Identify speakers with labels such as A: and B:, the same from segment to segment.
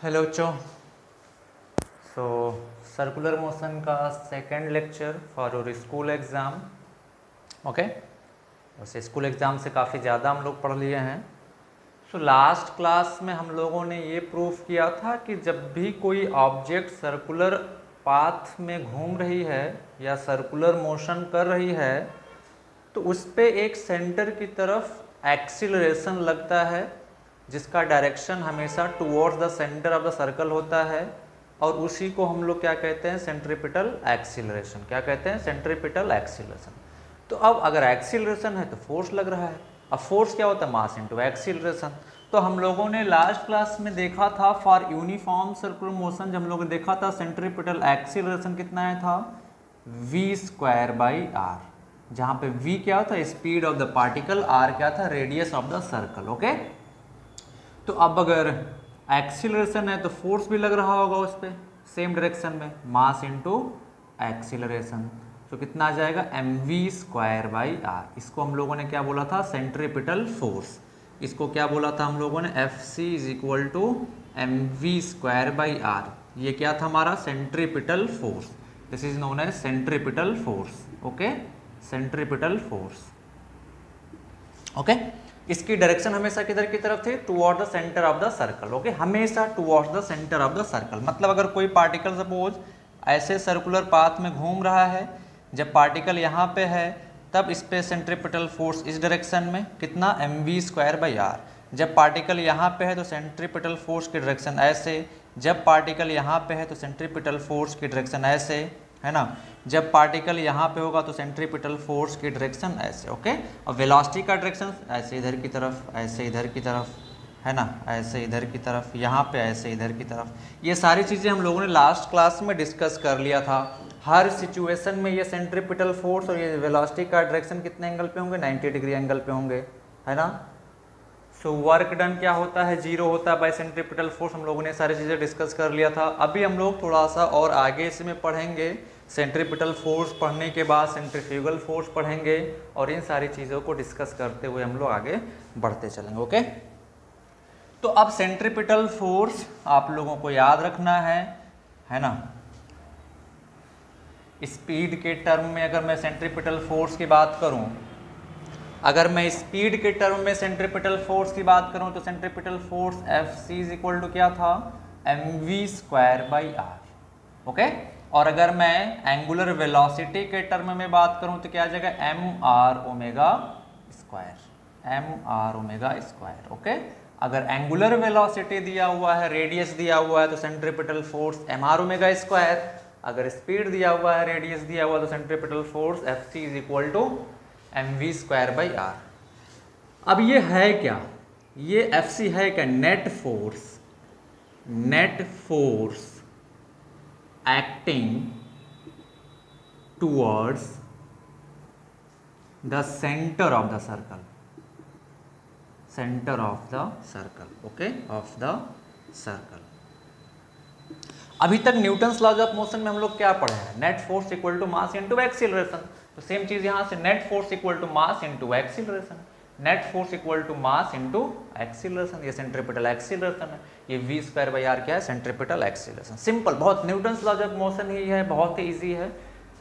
A: Hello बच्चों। सो circular motion का second lecture for your school exam. Okay, वैसे school exam से काफ़ी ज़्यादा हम लोग पढ़ लिए हैं। सो लास्ट क्लास में हम लोगों ने ये प्रूफ किया था कि जब भी कोई ऑब्जेक्ट सर्कुलर पाथ में घूम रही है या सर्कुलर मोशन कर रही है तो उस पर एक सेंटर की तरफ एक्सीलरेशन लगता है जिसका डायरेक्शन हमेशा towards the centre of the circle होता है और उसी को हम लोग क्या कहते हैं, सेंट्रीपिटल एक्सीलरेशन। क्या कहते हैं? Centripetal acceleration. तो अब अगर एक्सीलरेशन है तो फोर्स लग रहा है। अब फोर्स क्या होता है? मास इनटू एक्सीलरेशन। तो हम लोगों ने लास्ट क्लास में देखा था फॉर यूनिफॉर्म सर्कुलर मोशन, जब हम लोगों ने देखा था सेंट्रीपिटल एक्सीलरेशन कितना है था, v²/r, जहाँ पे v क्या था? Speed of the particle, r क्या था? Radius of the circle. Okay, तो अब अगर एक्सीलरेशन है तो फोर्स भी लग रहा होगा उस पर सेम डायरेक्शन में, मास इनटू एक्सीलरेशन। तो कितना आ जाएगा? mv²/r। इसको हम लोगों ने क्या बोला था? Centripetal force. इसको क्या बोला था हम लोगों ने? Fc = mv²/r। ये क्या था हमारा? Centripetal force. This is known as centripetal force. Okay, centripetal force. Okay, इसकी डायरेक्शन हमेशा किधर की तरफ थी? Toward the centre of the circle. Okay, हमेशा towards the centre of the circle. मतलब अगर कोई पार्टिकल सपोज ऐसे सर्कुलर पाथ में घूम रहा है, जब पार्टिकल यहाँ पे है तब इस पे सेंट्रीपिटल फोर्स इस डायरेक्शन में कितना? mv²/r। जब पार्टिकल यहाँ पे है तो सेंट्रीपिटल फोर्स की डायरेक्शन ऐसे, जब पार्टिकल यहाँ पे है तो सेंट्रीपिटल फोर्स की डायरेक्शन ऐसे, है ना। जब पार्टिकल यहाँ पे होगा तो सेंट्रीपिटल फोर्स की डायरेक्शन ऐसे। ओके, और वेलोसिटी का डायरेक्शन ऐसे इधर की तरफ, ऐसे इधर की तरफ, है ना, ऐसे इधर की तरफ, यहाँ पे ऐसे इधर की तरफ। ये सारी चीज़ें हम लोगों ने लास्ट क्लास में डिस्कस कर लिया था। हर सिचुएशन में ये सेंट्रीपिटल फोर्स और ये वेलोसिटी का डायरेक्शन कितने एंगल पे होंगे? 90 डिग्री एंगल पे होंगे, है ना। सो वर्क डन क्या होता है? 0 होता है बाय सेंट्रीपिटल फोर्स। हम लोगों ने सारी चीज़ें डिस्कस कर लिया था। अभी हम लोग थोड़ा सा और आगे इसमें पढ़ेंगे। सेंट्रीपिटल फोर्स पढ़ने के बाद सेंट्रीफ्यूगल फोर्स पढ़ेंगे और इन सारी चीज़ों को डिस्कस करते हुए हम लोग आगे बढ़ते चलेंगे। ओके, तो अब सेंट्रीपिटल फोर्स आप लोगों को याद रखना है ना। स्पीड के टर्म में अगर मैं सेंट्रीपिटल फोर्स की बात करूं, अगर मैं स्पीड के टर्म में सेंट्रीपिटल फोर्स की बात करूं तो सेंट्रीपिटल फोर्स Fc = क्या था? mv²/r। ओके, और अगर मैं एंगुलर वेलोसिटी के टर्म में बात करूं तो क्या आ जाएगा? mr²। ओके, अगर एंगुलर वेलोसिटी दिया हुआ है, रेडियस दिया हुआ है तो सेंट्रीपिटल फोर्स mr²। अगर स्पीड दिया हुआ है, रेडियस दिया हुआ है तो सेंट्रीपिटल फोर्स Fc = mv²/r। अब ये है क्या? ये Fc है क्या? Net force acting towards the centre of the circle, centre of the circle. Okay, of the circle. अभी तक न्यूटन्स लॉज ऑफ मोशन में हम लोग क्या पढ़े हैं? Net force equal to mass into acceleration. तो सेम चीज यहां से, net force equal to mass into acceleration. Net force equal to mass into acceleration. ये सेंट्रीपिटल एक्सीलरेशन है, ये v²/r क्या है? Centripetal acceleration. सिंपल, बहुत न्यूटन्स लॉज ऑफ मोशन ही है, बहुत ही ईजी है,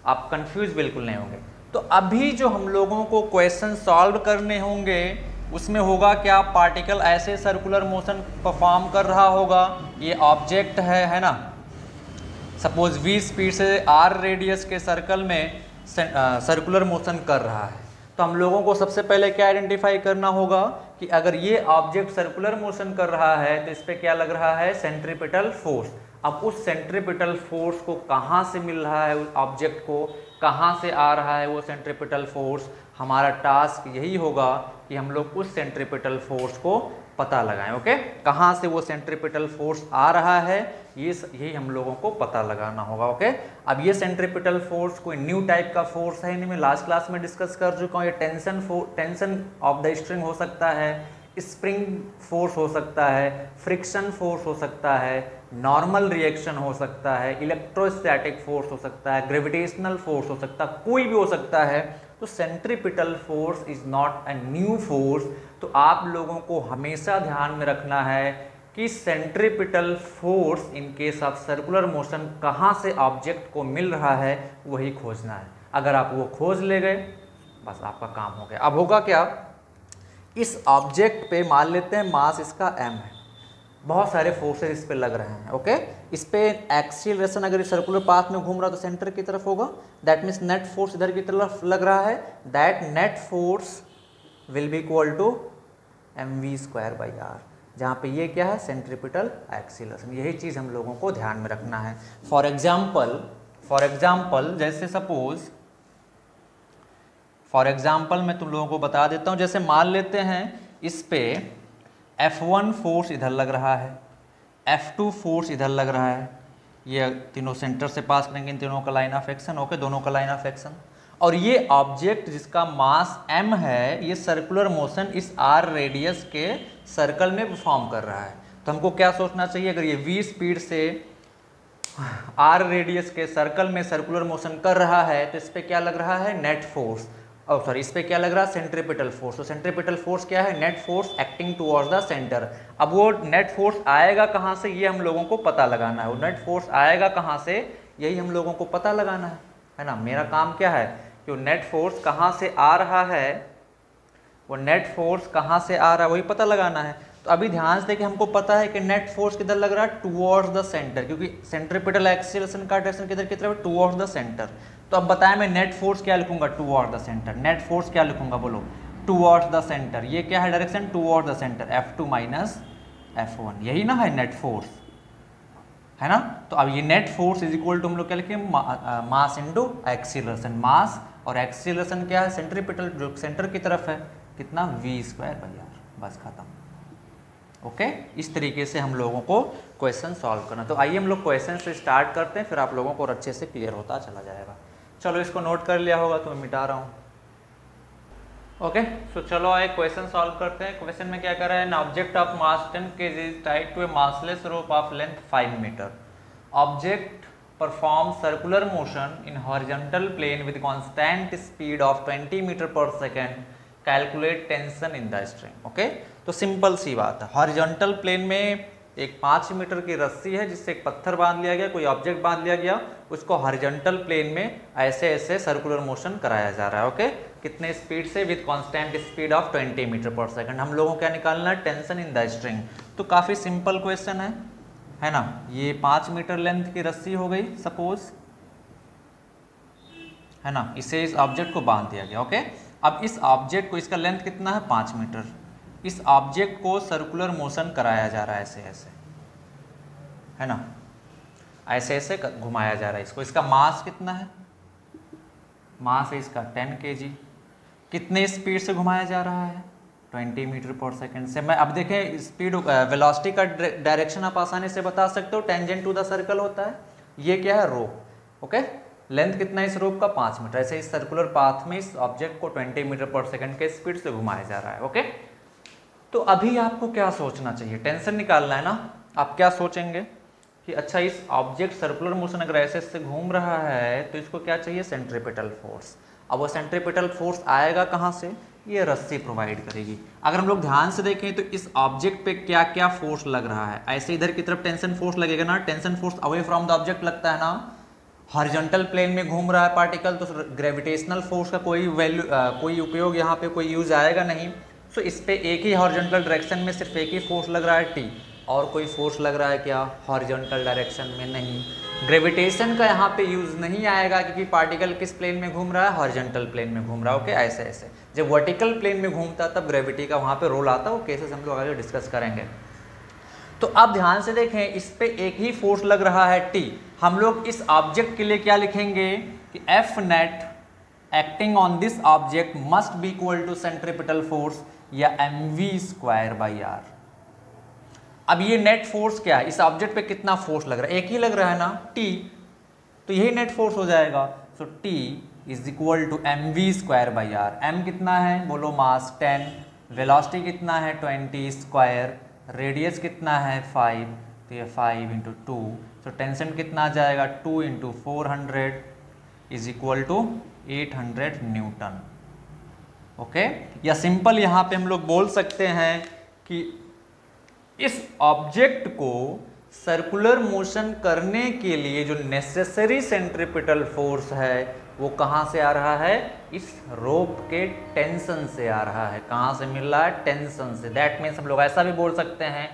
A: आप कंफ्यूज बिल्कुल नहीं होंगे। तो अभी जो हम लोगों को क्वेश्चन सॉल्व करने होंगे उसमें होगा क्या? पार्टिकल ऐसे सर्कुलर मोशन परफॉर्म कर रहा होगा, ये ऑब्जेक्ट है ना। सपोज v स्पीड से r रेडियस के सर्कल में सर्कुलर मोशन कर रहा है, तो हम लोगों को सबसे पहले क्या आइडेंटिफाई करना होगा कि अगर ये ऑब्जेक्ट सर्कुलर मोशन कर रहा है तो इस पर क्या लग रहा है? Centripetal force. अब उस सेंट्रीपिटल फोर्स को कहाँ से मिल रहा है, उस ऑब्जेक्ट को कहाँ से आ रहा है वो सेंट्रीपिटल फोर्स? हमारा टास्क यही होगा कि हम लोग उस सेंट्रीपिटल फोर्स को पता लगाएं। ओके, कहाँ से वो सेंट्रीपिटल फोर्स आ रहा है यही हम लोगों को पता लगाना होगा। ओके, अब ये सेंट्रीपिटल फोर्स कोई न्यू टाइप का फोर्स है नहीं, मैं लास्ट क्लास में डिस्कस कर चुका हूँ। ये टेंशन ऑफ द स्ट्रिंग हो सकता है, स्प्रिंग फोर्स हो सकता है, फ्रिक्शन फोर्स हो सकता है, नॉर्मल रिएक्शन हो सकता है, इलेक्ट्रोस्टैटिक फोर्स हो सकता है, ग्रेविटेशनल फोर्स हो सकता है, कोई भी हो सकता है। तो centripetal force is not a new force. तो आप लोगों को हमेशा ध्यान में रखना है कि centripetal force in case of circular motion कहाँ से ऑब्जेक्ट को मिल रहा है वही खोजना है। अगर आप वो खोज ले गए बस आपका काम हो गया। अब होगा क्या, इस ऑब्जेक्ट पे मान लेते हैं मास इसका m है, बहुत सारे फोर्सेस इस पे लग रहे हैं। ओके, इस पे एक्सीलरेशन अगर सर्कुलर पाथ में घूम रहा तो सेंटर की तरफ होगा, दैट मीन्स नेट फोर्स इधर की तरफ लग रहा है, that net force will be equal to mv²/r, जहाँ पे ये क्या है सेंट्रीपिटल एक्सीलरेशन। यही चीज़ हम लोगों को ध्यान में रखना है। फॉर एग्जाम्पल जैसे सपोज मैं तुम लोगों को बता देता हूँ, जैसे मान लेते हैं इस पे F1 फोर्स इधर लग रहा है, F2 फोर्स इधर लग रहा है, ये तीनों सेंटर से पास करेंगे, इन तीनों का लाइन ऑफ एक्शन। ओके, दोनों का लाइन ऑफ एक्शन। और ये ऑब्जेक्ट जिसका मास m है, ये सर्कुलर मोशन इस r रेडियस के सर्कल में परफॉर्म कर रहा है। तो हमको क्या सोचना चाहिए, अगर ये v स्पीड से r रेडियस के सर्कल में सर्कुलर मोशन कर रहा है तो इस पे क्या लग रहा है नेट फोर्स, और सॉरी इस पे क्या लग रहा है सेंट्रीपिटल फोर्स। तो सेंट्रीपिटल फोर्स क्या है, net force acting towards the centre. अब वो नेट फोर्स आएगा कहाँ से ये हम लोगों को पता लगाना है, वो नेट फोर्स आएगा कहाँ से यही हम लोगों को पता लगाना है ना। मेरा काम क्या है कि वो नेट फोर्स कहाँ से आ रहा है, वो नेट फोर्स कहाँ से आ रहा है वही पता लगाना है। तो अभी ध्यान से देखिए, हमको पता है कि नेट फोर्स किधर लग रहा है टुवर्ड्स द सेंटर, क्योंकि सेंट्रीपिटल एक्सीलरेशन का डायरेक्शन किधर की तरफ है टुवर्ड्स द सेंटर। तो अब बताएं मैं नेट फोर्स क्या लिखूंगा towards the centre, net force क्या लिखूंगा बोलो टुवर्ड्स द सेंटर। ये क्या है direction towards the centre, F2 minus F1, यही ना है नेट फोर्स, है ना। तो अब ये net force is equal to हम लोग क्या लिखेंगे मास इनटू एक्सीलरेशन। मास और एक्सीलरेशन क्या है सेंट्रीपिटल जो सेंटर की तरफ है कितना v²/r, बस खत्म। ओके, इस तरीके से हम लोगों को क्वेश्चन सॉल्व करना। तो आइए हम लोग क्वेश्चन से स्टार्ट करते हैं, फिर आप लोगों को और अच्छे से क्लियर होता चला जाएगा। चलो इसको नोट कर लिया होगा तो मैं मिटा रहा हूँ। ओके, सो चलो आए क्वेश्चन सॉल्व करते हैं। क्वेश्चन में क्या कर रहा है, an object of mass 10 kg is tied to a massless rope of length 5 metre. Object perform circular motion in horizontal plane with constant speed of 20 metre per second, calculate tension in the string. Okay, तो simple सी बात है, horizontal plane में एक 5 metre की रस्सी है जिससे एक पत्थर बांध लिया गया, कोई ऑब्जेक्ट बांध लिया गया, उसको हॉरिजॉन्टल प्लेन में ऐसे ऐसे सर्कुलर मोशन कराया जा रहा है। ओके, कितने स्पीड से, with constant speed of 20 metre per second. हम लोगों को क्या निकालना है, टेंशन इन द स्ट्रिंग। तो काफ़ी सिंपल क्वेश्चन है ना। ये 5 मीटर लेंथ की रस्सी हो गई सपोज, है ना, इसे इस ऑब्जेक्ट को बांध दिया गया। ओके, अब इस ऑब्जेक्ट को, इसका लेंथ कितना है 5 मीटर, इस ऑब्जेक्ट को सर्कुलर मोशन कराया जा रहा है ऐसे ऐसे, है ना, ऐसे ऐसे घुमाया जा रहा है इसको। इसका मास कितना है, मास है इसका 10 kg। कितने स्पीड से घुमाया जा रहा है 20 मीटर पर सेकंड से। मैं अब देखें स्पीड वेलोसिटी का डायरेक्शन आप आसानी से बता सकते हो, टेंजेंट टू द सर्कल होता है। ये क्या है रोप। ओके, लेंथ कितना है इस रोप का 5 मीटर। ऐसे इस सर्कुलर पाथ में इस ऑब्जेक्ट को 20 मीटर पर सेकंड के स्पीड से घुमाया जा रहा है। ओके, तो अभी आपको क्या सोचना चाहिए, टेंशन निकालना है ना। आप क्या सोचेंगे कि अच्छा इस ऑब्जेक्ट सर्कुलर मोशन अगर ऐसे ऐसे घूम रहा है तो इसको क्या चाहिए सेंट्रीपिटल फोर्स। अब वो सेंट्रीपिटल फोर्स आएगा कहाँ से, ये रस्सी प्रोवाइड करेगी। अगर हम लोग ध्यान से देखें तो इस ऑब्जेक्ट पे क्या क्या फोर्स लग रहा है, ऐसे इधर की तरफ टेंशन फोर्स लगेगा ना, tension force away from the object लगता है ना। हॉरिजॉन्टल प्लेन में घूम रहा है पार्टिकल तो ग्रेविटेशनल फोर्स का कोई वैल्यू कोई उपयोग यहाँ पे कोई यूज आएगा नहीं। सो इस पे एक ही हॉरिजॉन्टल डायरेक्शन में सिर्फ एक ही फोर्स लग रहा है T, और कोई फोर्स लग रहा है क्या हॉरिजॉन्टल डायरेक्शन में नहीं। ग्रेविटेशन का यहाँ पे यूज नहीं आएगा क्योंकि पार्टिकल किस प्लेन में घूम रहा है, हॉरिजॉन्टल प्लेन में घूम रहा है। ओके, ऐसे ऐसे जब वर्टिकल प्लेन में घूमता है तब ग्रेविटी का वहाँ पे रोल आता है, वो केसेस हम लोग आगे डिस्कस करेंगे। तो अब ध्यान से देखें, इस पे एक ही फोर्स लग रहा है T। हम लोग इस ऑब्जेक्ट के लिए क्या लिखेंगे कि F net acting on this object must be equal to centripetal force या mv²/r। अब ये नेट फोर्स क्या है, इस ऑब्जेक्ट पे कितना फोर्स लग रहा है, एक ही लग रहा है ना T, तो यही नेट फोर्स हो जाएगा। So T is equal to mv²/r। m कितना है बोलो मास 10, वेलोसिटी कितना है 20 स्क्वायर, रेडियस कितना है 5, तो ये 5 × 2, तो टेंशन कितना आ जाएगा 2 × 400 is equal to 800 newton. Okay, या सिंपल यहाँ पे हम लोग बोल सकते हैं कि इस ऑब्जेक्ट को सर्कुलर मोशन करने के लिए जो नेसेसरी सेंट्रिपिटल फोर्स है वो कहाँ से आ रहा है, इस रोप के टेंशन से आ रहा है। कहाँ से मिल रहा है, टेंशन से। दैट मीन्स हम लोग ऐसा भी बोल सकते हैं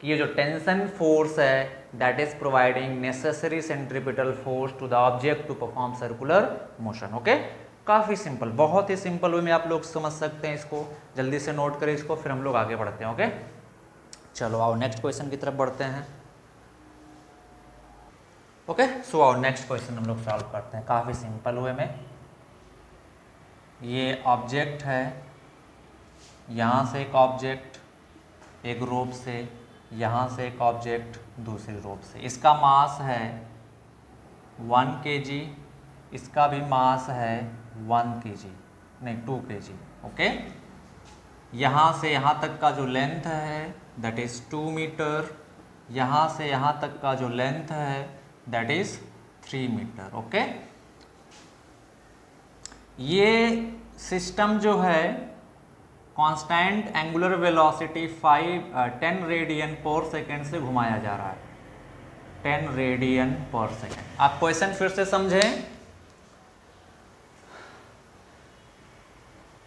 A: कि ये जो टेंशन फोर्स है that is providing necessary centripetal force to the object to perform circular motion. Okay, काफ़ी सिंपल, बहुत ही सिंपल वे में आप लोग समझ सकते हैं इसको। जल्दी से नोट करें इसको, फिर हम लोग आगे बढ़ते हैं। ओके, चलो आओ नेक्स्ट क्वेश्चन की तरफ बढ़ते हैं। ओके, सो आओ नेक्स्ट क्वेश्चन हम लोग सॉल्व करते हैं काफ़ी सिंपल वे में। ये ऑब्जेक्ट है, यहाँ से एक ऑब्जेक्ट एक रोप से, यहाँ से एक ऑब्जेक्ट दूसरी रोप से। इसका मास है 1 kg, इसका भी मास है 1 kg, नहीं 2 kg। ओके, यहाँ से यहाँ तक का जो लेंथ है दैट इज़ 2 मीटर, यहाँ से यहाँ तक का जो लेंथ है दैट इज 3 मीटर। ओके, ये सिस्टम जो है कांस्टेंट एंगुलर वेलोसिटी 10 रेडियन पर सेकेंड से घुमाया जा रहा है, 10 रेडियन पर सेकेंड। आप क्वेश्चन फिर से समझें।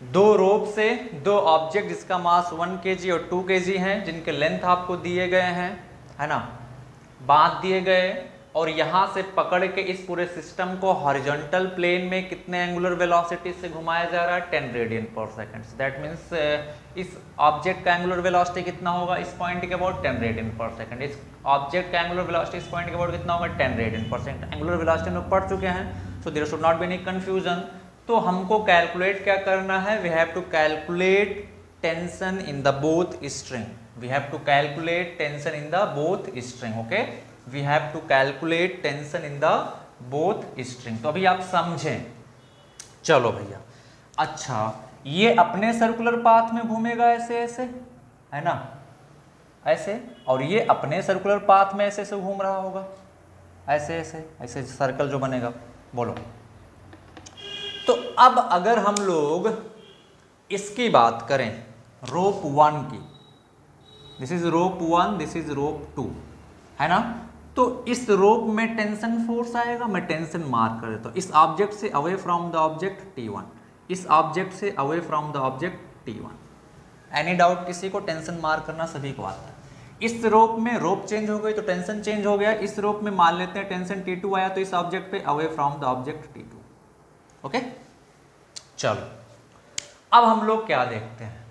A: दो रोप से दो ऑब्जेक्ट जिसका मास 1 kg और 2 kg हैं, जिनके लेंथ आपको दिए गए हैं, है ना, बांध दिए गए, और यहाँ से पकड़ के इस पूरे सिस्टम को हॉरिजॉन्टल प्लेन में कितने एंगुलर वेलोसिटी से घुमाया जा रहा है, 10 रेडियन पर सेकेंड। दैट मीन्स इस ऑब्जेक्ट का एंगुलर वेलोसिटी कितना होगा इस पॉइंट के अबाउट 10 रेडियन पर सेकेंड। इस ऑब्जेक्ट का एंगुलर वेलोसिटी इस पॉइंट के अबाउट कितना होगा, 10 रेडियन पर सेकेंड। एंगुलर वेलोसिटी में पढ़ चुके हैं, so there should not be any confusion. तो हमको कैलकुलेट क्या करना है, we have to calculate tension in the both string. We have to calculate tension in the both string. Okay, we have to calculate tension in the both string. तो अभी आप समझें, चलो भैया। अच्छा, ये अपने सर्कुलर पाथ में घूमेगा ऐसे ऐसे, है ना, ऐसे, और ये अपने सर्कुलर पाथ में ऐसे ऐसे घूम रहा होगा, ऐसे ऐसे ऐसे सर्कल जो बनेगा। बोलो, तो अब अगर हम लोग इसकी बात करें रोप 1 की, this is rope 1, this is rope 2, है ना, तो इस रोप में टेंशन फोर्स आएगा। मैं टेंशन मार्क कर देता हूँ। इस ऑब्जेक्ट से away from the object T1, इस ऑब्जेक्ट से away from the object T1। Any doubt किसी को, टेंशन मार्क करना सभी को आता है। इस रोप में रोप चेंज हो गई तो टेंशन चेंज हो गया। इस रोप में मान लेते हैं टेंशन T2 आया, तो इस ऑब्जेक्ट पे away from the object T2। Okay, चलो अब हम लोग क्या देखते हैं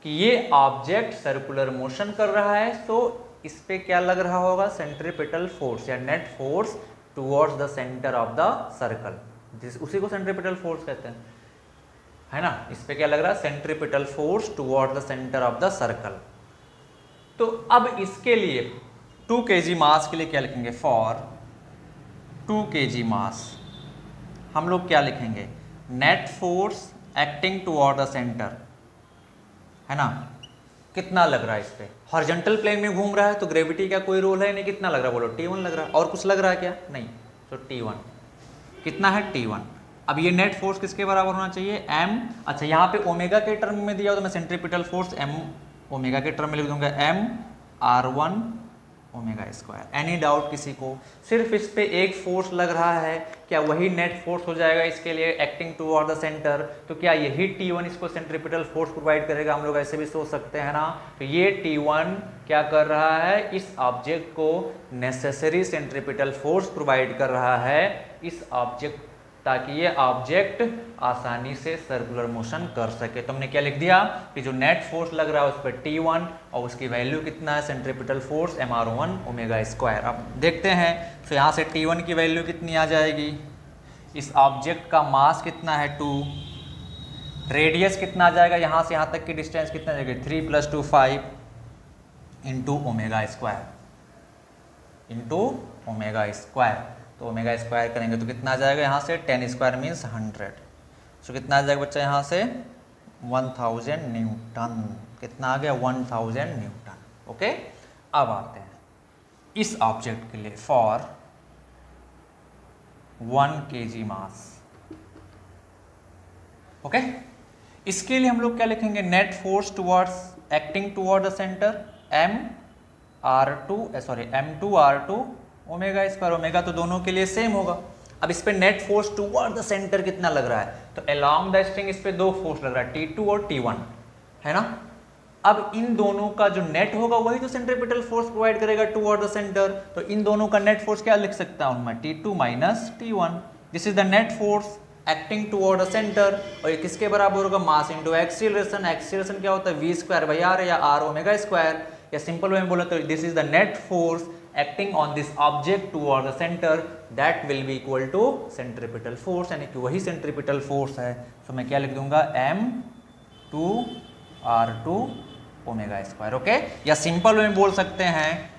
A: कि ये ऑब्जेक्ट सर्कुलर मोशन कर रहा है, तो इस पे क्या लग रहा होगा, सेंट्रीपिटल फोर्स या net force towards the centre of the circle. उसी को सेंट्रीपिटल फोर्स कहते हैं, है ना। इस पे क्या लग रहा है, centripetal force towards the centre of the circle. तो अब इसके लिए 2 kg मास के लिए क्या लिखेंगे, फॉर 2 kg मास हम लोग क्या लिखेंगे, net force acting toward the centre, है ना। कितना लग रहा है इस पे, हॉरिजॉन्टल प्लेन में घूम रहा है तो ग्रेविटी का कोई रोल है नहीं। कितना लग रहा है, बोलो, T1 लग रहा है। और कुछ लग रहा है क्या, नहीं, तो T1 कितना है, T1। अब ये नेट फोर्स किसके बराबर होना चाहिए, m। अच्छा, यहाँ पे ओमेगा के टर्म में दिया हो तो मैं सेंट्रीपिटल फोर्स m ओमेगा के टर्म में लिख दूंगा, m/r1 omega square. Any doubt किसी को, सिर्फ इस पे एक फोर्स लग रहा है, क्या वही नेट फोर्स हो जाएगा इसके लिए एक्टिंग टुवर्ड द सेंटर, तो क्या यही T1 इसको सेंट्रीपिटल फोर्स प्रोवाइड करेगा, हम लोग ऐसे भी सोच सकते हैं ना। तो ये T1 क्या कर रहा है, इस ऑब्जेक्ट को नेसेसरी सेंट्रीपिटल फोर्स प्रोवाइड कर रहा है इस ऑब्जेक्ट, ताकि ये ऑब्जेक्ट आसानी से सर्कुलर मोशन कर सके। तो हमने क्या लिख दिया कि जो नेट फोर्स लग रहा है उस पर T1 और उसकी वैल्यू कितना है, centripetal force mr1 omega square. अब देखते हैं, तो यहाँ से T1 की वैल्यू कितनी आ जाएगी, इस ऑब्जेक्ट का मास कितना है 2, रेडियस कितना आ जाएगा, यहाँ से यहाँ तक की डिस्टेंस कितना आ जाएगी 3 + 2 5 into omega square, into omega square. तो ओमेगा स्क्वायर करेंगे तो कितना आ जाएगा, यहाँ से 10 स्क्वायर मीन्स 100। तो कितना आ जाएगा बच्चा, यहाँ से 1000 न्यूटन। कितना आ गया, 1000 न्यूटन। ओके, अब आते हैं इस ऑब्जेक्ट के लिए फॉर 1 kg मास। ओके, इसके लिए हम लोग क्या लिखेंगे, net force towards acting toward the centre, m m2 omega square, omega तो दोनों के लिए सेम होगा। अब इस पे net force toward the centre कितना लग रहा है, तो अलोंग द स्ट्रिंग इस पे दो फोर्स लग रहा है, T2 और T1 है ना। अब इन दोनों का जो नेट होगा वही तो सेंट्रीपिटल फोर्स प्रोवाइड करेगा टुवर्ड द सेंटर, तो इन दोनों का नेट फोर्स क्या लिख सकता हूं मैं, T2 minus T1, this is the net force acting toward the centre. और ये किसके बराबर होगा, मास इनटू एक्सीलरेशन। एक्सीलरेशन क्या होता है, v स्क्वायर बाई r या r ओमेगा स्क्वायर, या सिंपल वे में बोला तो this is the net force acting on this object toward the centre, that will be equal to centripetal force, यानी कि वही सेंट्रीपिटल फोर्स है। तो मैं क्या लिख दूंगा, m2r2 ओमेगा स्क्वायर, ओके। या सिंपल वे में बोल सकते हैं,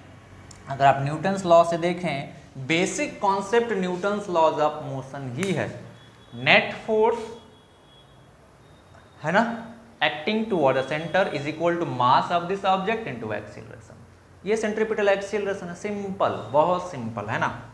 A: अगर आप न्यूटन्स लॉ से देखें, basic concept Newton's laws of motion ही है, नेट फोर्स है ना acting toward the centre is equal to mass of this object into acceleration, ये सेंट्रीपिटल एक्सीलरेशन है, सिंपल, बहुत सिंपल है ना।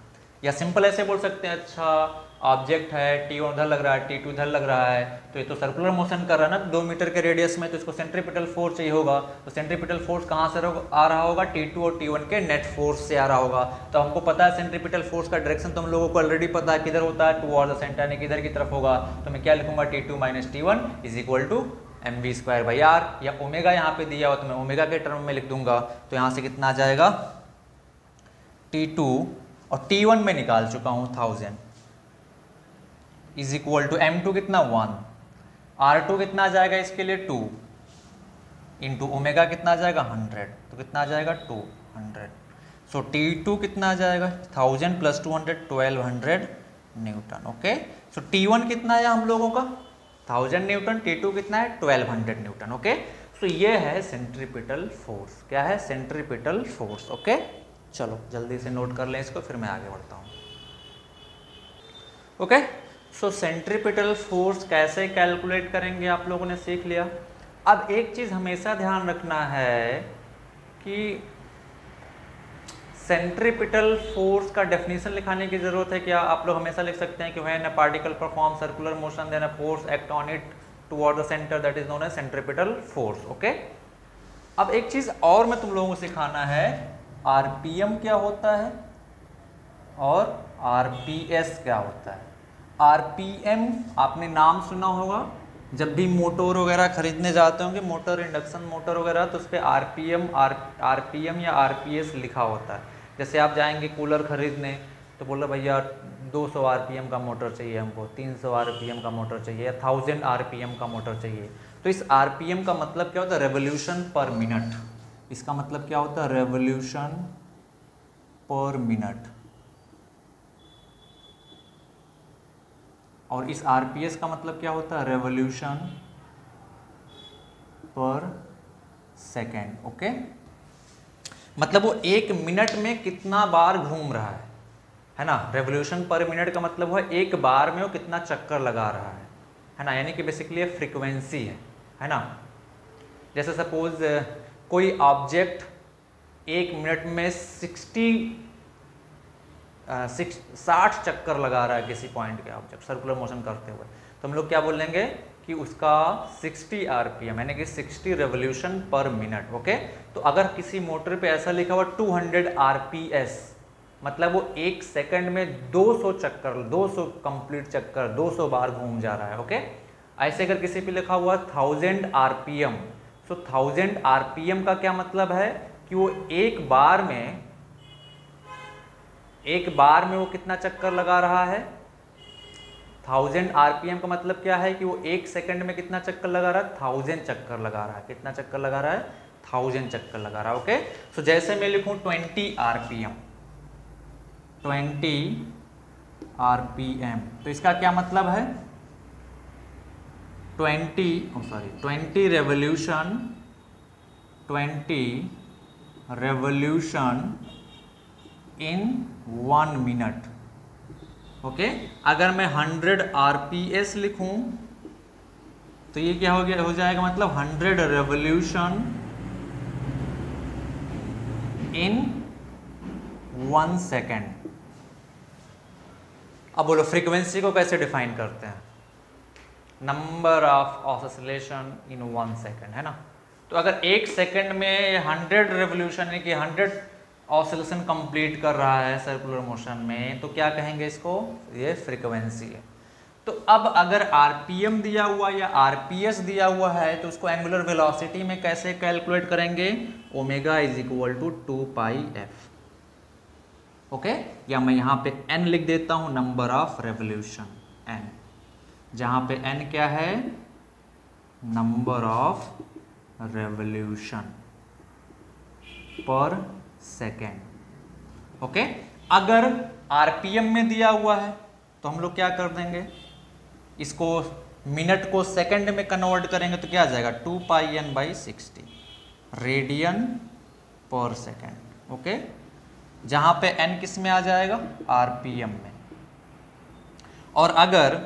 A: या सिंपल ऐसे बोल सकते हैं, अच्छा ऑब्जेक्ट है, T1 उधर लग रहा है, T2 उधर लग रहा है, तो ये तो सर्कुलर मोशन कर रहा है ना 2 मीटर के रेडियस में, तो इसको सेंट्रीपिटल फोर्स चाहिए होगा, तो सेंट्रीपिटल फोर्स कहाँ से आ रहा होगा, T2 और T1 के नेट फोर्स से आ रहा होगा। तो हमको पता है सेंट्रीपिटल फोर्स का डायरेक्शन तो हम लोगों को ऑलरेडी पता है, किधर होता है, टुवर्ड द सेंटर, यानी किधर की तरफ होगा। तो मैं क्या लिखूंगा, T2 minus T1 is equal to mv square by r, या ओमेगा यहाँ पे दिया हो तो मैं ओमेगा के टर्म में लिख दूंगा। तो यहाँ से कितना आ जाएगा, T2 और T1 में निकाल चुका हूँ 1000 इज इक्वल टू m2 कितना 1, r2 कितना आ जाएगा इसके लिए 2 इंटू ओमेगा कितना आ जाएगा 100, तो कितना आ जाएगा 200। सो T2 कितना आ जाएगा 1000 प्लस 200 1200 न्यूटन, ओके। सो T1 कितना है हम लोगों का 1000 न्यूटन, T2 कितना है 1200 न्यूटन, ओके। सो ये है सेंट्रीपिटल फोर्स, क्या है, सेंट्रीपिटल फोर्स, ओके। चलो जल्दी से नोट कर लें इसको, फिर मैं आगे बढ़ता हूँ, ओके। सो सेंट्रीपिटल फोर्स कैसे कैलकुलेट करेंगे आप लोगों ने सीख लिया। अब एक चीज़ हमेशा ध्यान रखना है कि सेंट्रीपिटल फोर्स का डेफिनेशन लिखाने की जरूरत है क्या, आप लोग हमेशा लिख सकते हैं कि when a particle perform circular motion then a force act on it toward the centre that is known as centripetal force, okay. अब एक चीज़ और मैं तुम लोगों को सिखाना है, आरपीएम क्या होता है और आरपीएस क्या होता है। आरपीएम आपने नाम सुना होगा, जब भी मोटर वगैरह खरीदने जाते होंगे, मोटर इंडक्शन मोटर वगैरह, तो उस पर आरपीएम या आरपीएस लिखा होता है। जैसे आप जाएंगे कूलर खरीदने तो बोलो भैया 200 आरपीएम का मोटर चाहिए हमको, 300 आरपीएम का मोटर चाहिए, या 1000 आरपीएम का मोटर चाहिए। तो इस आरपीएम का मतलब क्या होता है, रेवोल्यूशन पर मिनट। इसका मतलब क्या होता है, रेवोल्यूशन पर मिनट। और इस आरपीएस का मतलब क्या होता है, रेवोल्यूशन पर सेकेंड, ओके। मतलब वो 1 मिनट में कितना बार घूम रहा है ना। रेवोल्यूशन पर मिनट का मतलब है एक बार में वो कितना चक्कर लगा रहा है ना, यानी कि बेसिकली फ्रीक्वेंसी है ना। जैसे सपोज कोई ऑब्जेक्ट 1 मिनट में 60 चक्कर लगा रहा है किसी पॉइंट के ऑब्जेक्ट सर्कुलर मोशन करते हुए, तो हम लोग क्या बोलेंगे कि उसका 60 आरपीएम यानी कि 60 रेवोल्यूशन पर मिनट, ओके। तो अगर किसी मोटर पे ऐसा लिखा हुआ 200 आरपीएस, मतलब वो 1 सेकंड में 200 चक्कर, 200 कंप्लीट चक्कर, 200 बार घूम जा रहा है, ओके। ऐसे अगर किसी पे लिखा हुआ 1000 आरपीएम, सो 1000 आरपीएम का क्या मतलब है कि वो एक बार में वो कितना चक्कर लगा रहा है। 1000 आरपीएम का मतलब क्या है कि वो 1 सेकंड में कितना चक्कर लगा रहा है, 1000 चक्कर लगा रहा है। कितना चक्कर लगा रहा है, 1000 चक्कर लगा रहा है, ओके। सो जैसे मैं लिखूं 20 आरपीएम, 20 आरपीएम, तो इसका क्या मतलब है, 20 रेवोल्यूशन इन 1 मिनट, ओके। अगर मैं 100 आरपीएस लिखूं तो ये क्या हो जाएगा, मतलब 100 रेवोल्यूशन इन 1 सेकेंड। अब बोलो फ्रीक्वेंसी को कैसे डिफाइन करते हैं, number of oscillation in 1 second, है ना। तो अगर 1 सेकंड में 100 रेवोल्यूशन यानी कि 100 ऑसिलेशन कंप्लीट कर रहा है सर्कुलर मोशन में, तो क्या कहेंगे इसको, ये फ्रीक्वेंसी है। तो अब अगर आरपीएम दिया हुआ या आरपीएस दिया हुआ है तो उसको एंगुलर वेलोसिटी में कैसे कैलकुलेट करेंगे, omega is equal to 2πf। Okay, या मैं यहाँ पे n लिख देता हूँ, नंबर ऑफ रेवोल्यूशन n, जहाँ पे n क्या है, नंबर ऑफ रेवोल्यूशन पर सेकेंड। ओके, अगर आरपीएम में दिया हुआ है तो हम लोग क्या कर देंगे, इसको मिनट को सेकंड में कन्वर्ट करेंगे तो क्या आ जाएगा, 2πn/60 रेडियन पर सेकेंड। ओके, जहां पे n किस में आ जाएगा, आरपीएम में। और अगर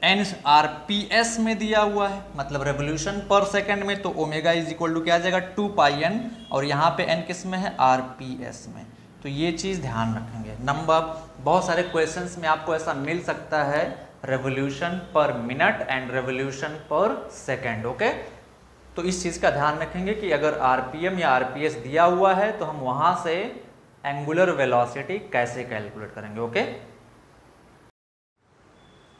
A: n आरपीएस में दिया हुआ है, मतलब रेवोल्यूशन पर सेकेंड में, तो ओमेगा इज इक्वल टू क्या आ जाएगा, 2πn, और यहाँ पे n किस में है, आरपीएस में। तो ये चीज़ ध्यान रखेंगे। नंबर बहुत सारे क्वेश्चंस में आपको ऐसा मिल सकता है, रेवोल्यूशन पर मिनट एंड रेवोल्यूशन पर सेकेंड। ओके, तो इस चीज़ का ध्यान रखेंगे कि अगर आरपीएम या आरपीएस दिया हुआ है तो हम वहाँ से एंगुलर वेलोसिटी कैसे कैलकुलेट करेंगे। ओके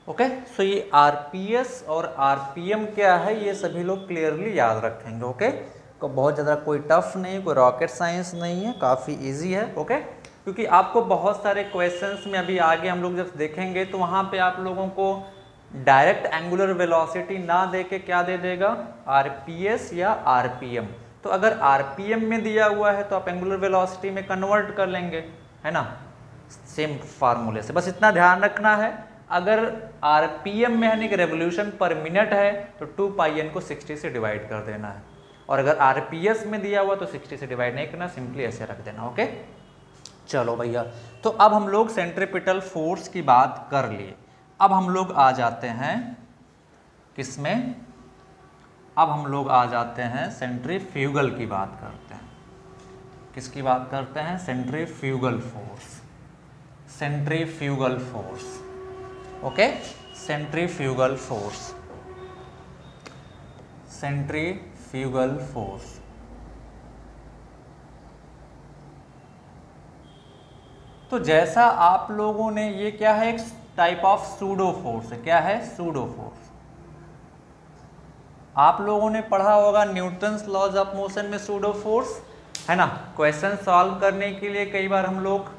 A: ओके, सो ये आरपीएस और आरपीएम क्या है ये सभी लोग क्लियरली याद रखेंगे। ओके, तो बहुत ज़्यादा कोई टफ नहीं, कोई रॉकेट साइंस नहीं है, काफ़ी इजी है। ओके, क्योंकि आपको बहुत सारे क्वेश्चंस में अभी आगे हम लोग जब देखेंगे तो वहाँ पे आप लोगों को डायरेक्ट एंगुलर वेलोसिटी ना दे के क्या दे देगा, आरपीएस या आरपीएम। तो अगर आरपीएम में दिया हुआ है तो आप एंगुलर वेलोसिटी में कन्वर्ट कर लेंगे, है ना, सेम फार्मूले से। बस इतना ध्यान रखना है, अगर आरपीएम में यानी कि रेवोल्यूशन पर मिनट है तो 2πn को 60 से डिवाइड कर देना है, और अगर आरपीएस में दिया हुआ तो 60 से डिवाइड नहीं करना, सिंपली ऐसे रख देना। ओके, चलो भैया, तो अब हम लोग सेंट्रीपिटल फोर्स की बात कर लिए। अब हम लोग आ जाते हैं किसमें, अब हम लोग आ जाते हैं सेंट्रीफ्यूगल की बात करते हैं। किसकी बात करते हैं, centrifugal force. Centrifugal force, okay, centrifugal force, centrifugal force. तो जैसा आप लोगों ने, ये क्या है, एक टाइप ऑफ सूडो फोर्स है। क्या है, सूडो फोर्स। आप लोगों ने पढ़ा होगा न्यूटन्स लॉज ऑफ मोशन में सूडो फोर्स, है ना। क्वेश्चन सॉल्व करने के लिए कई बार हम लोग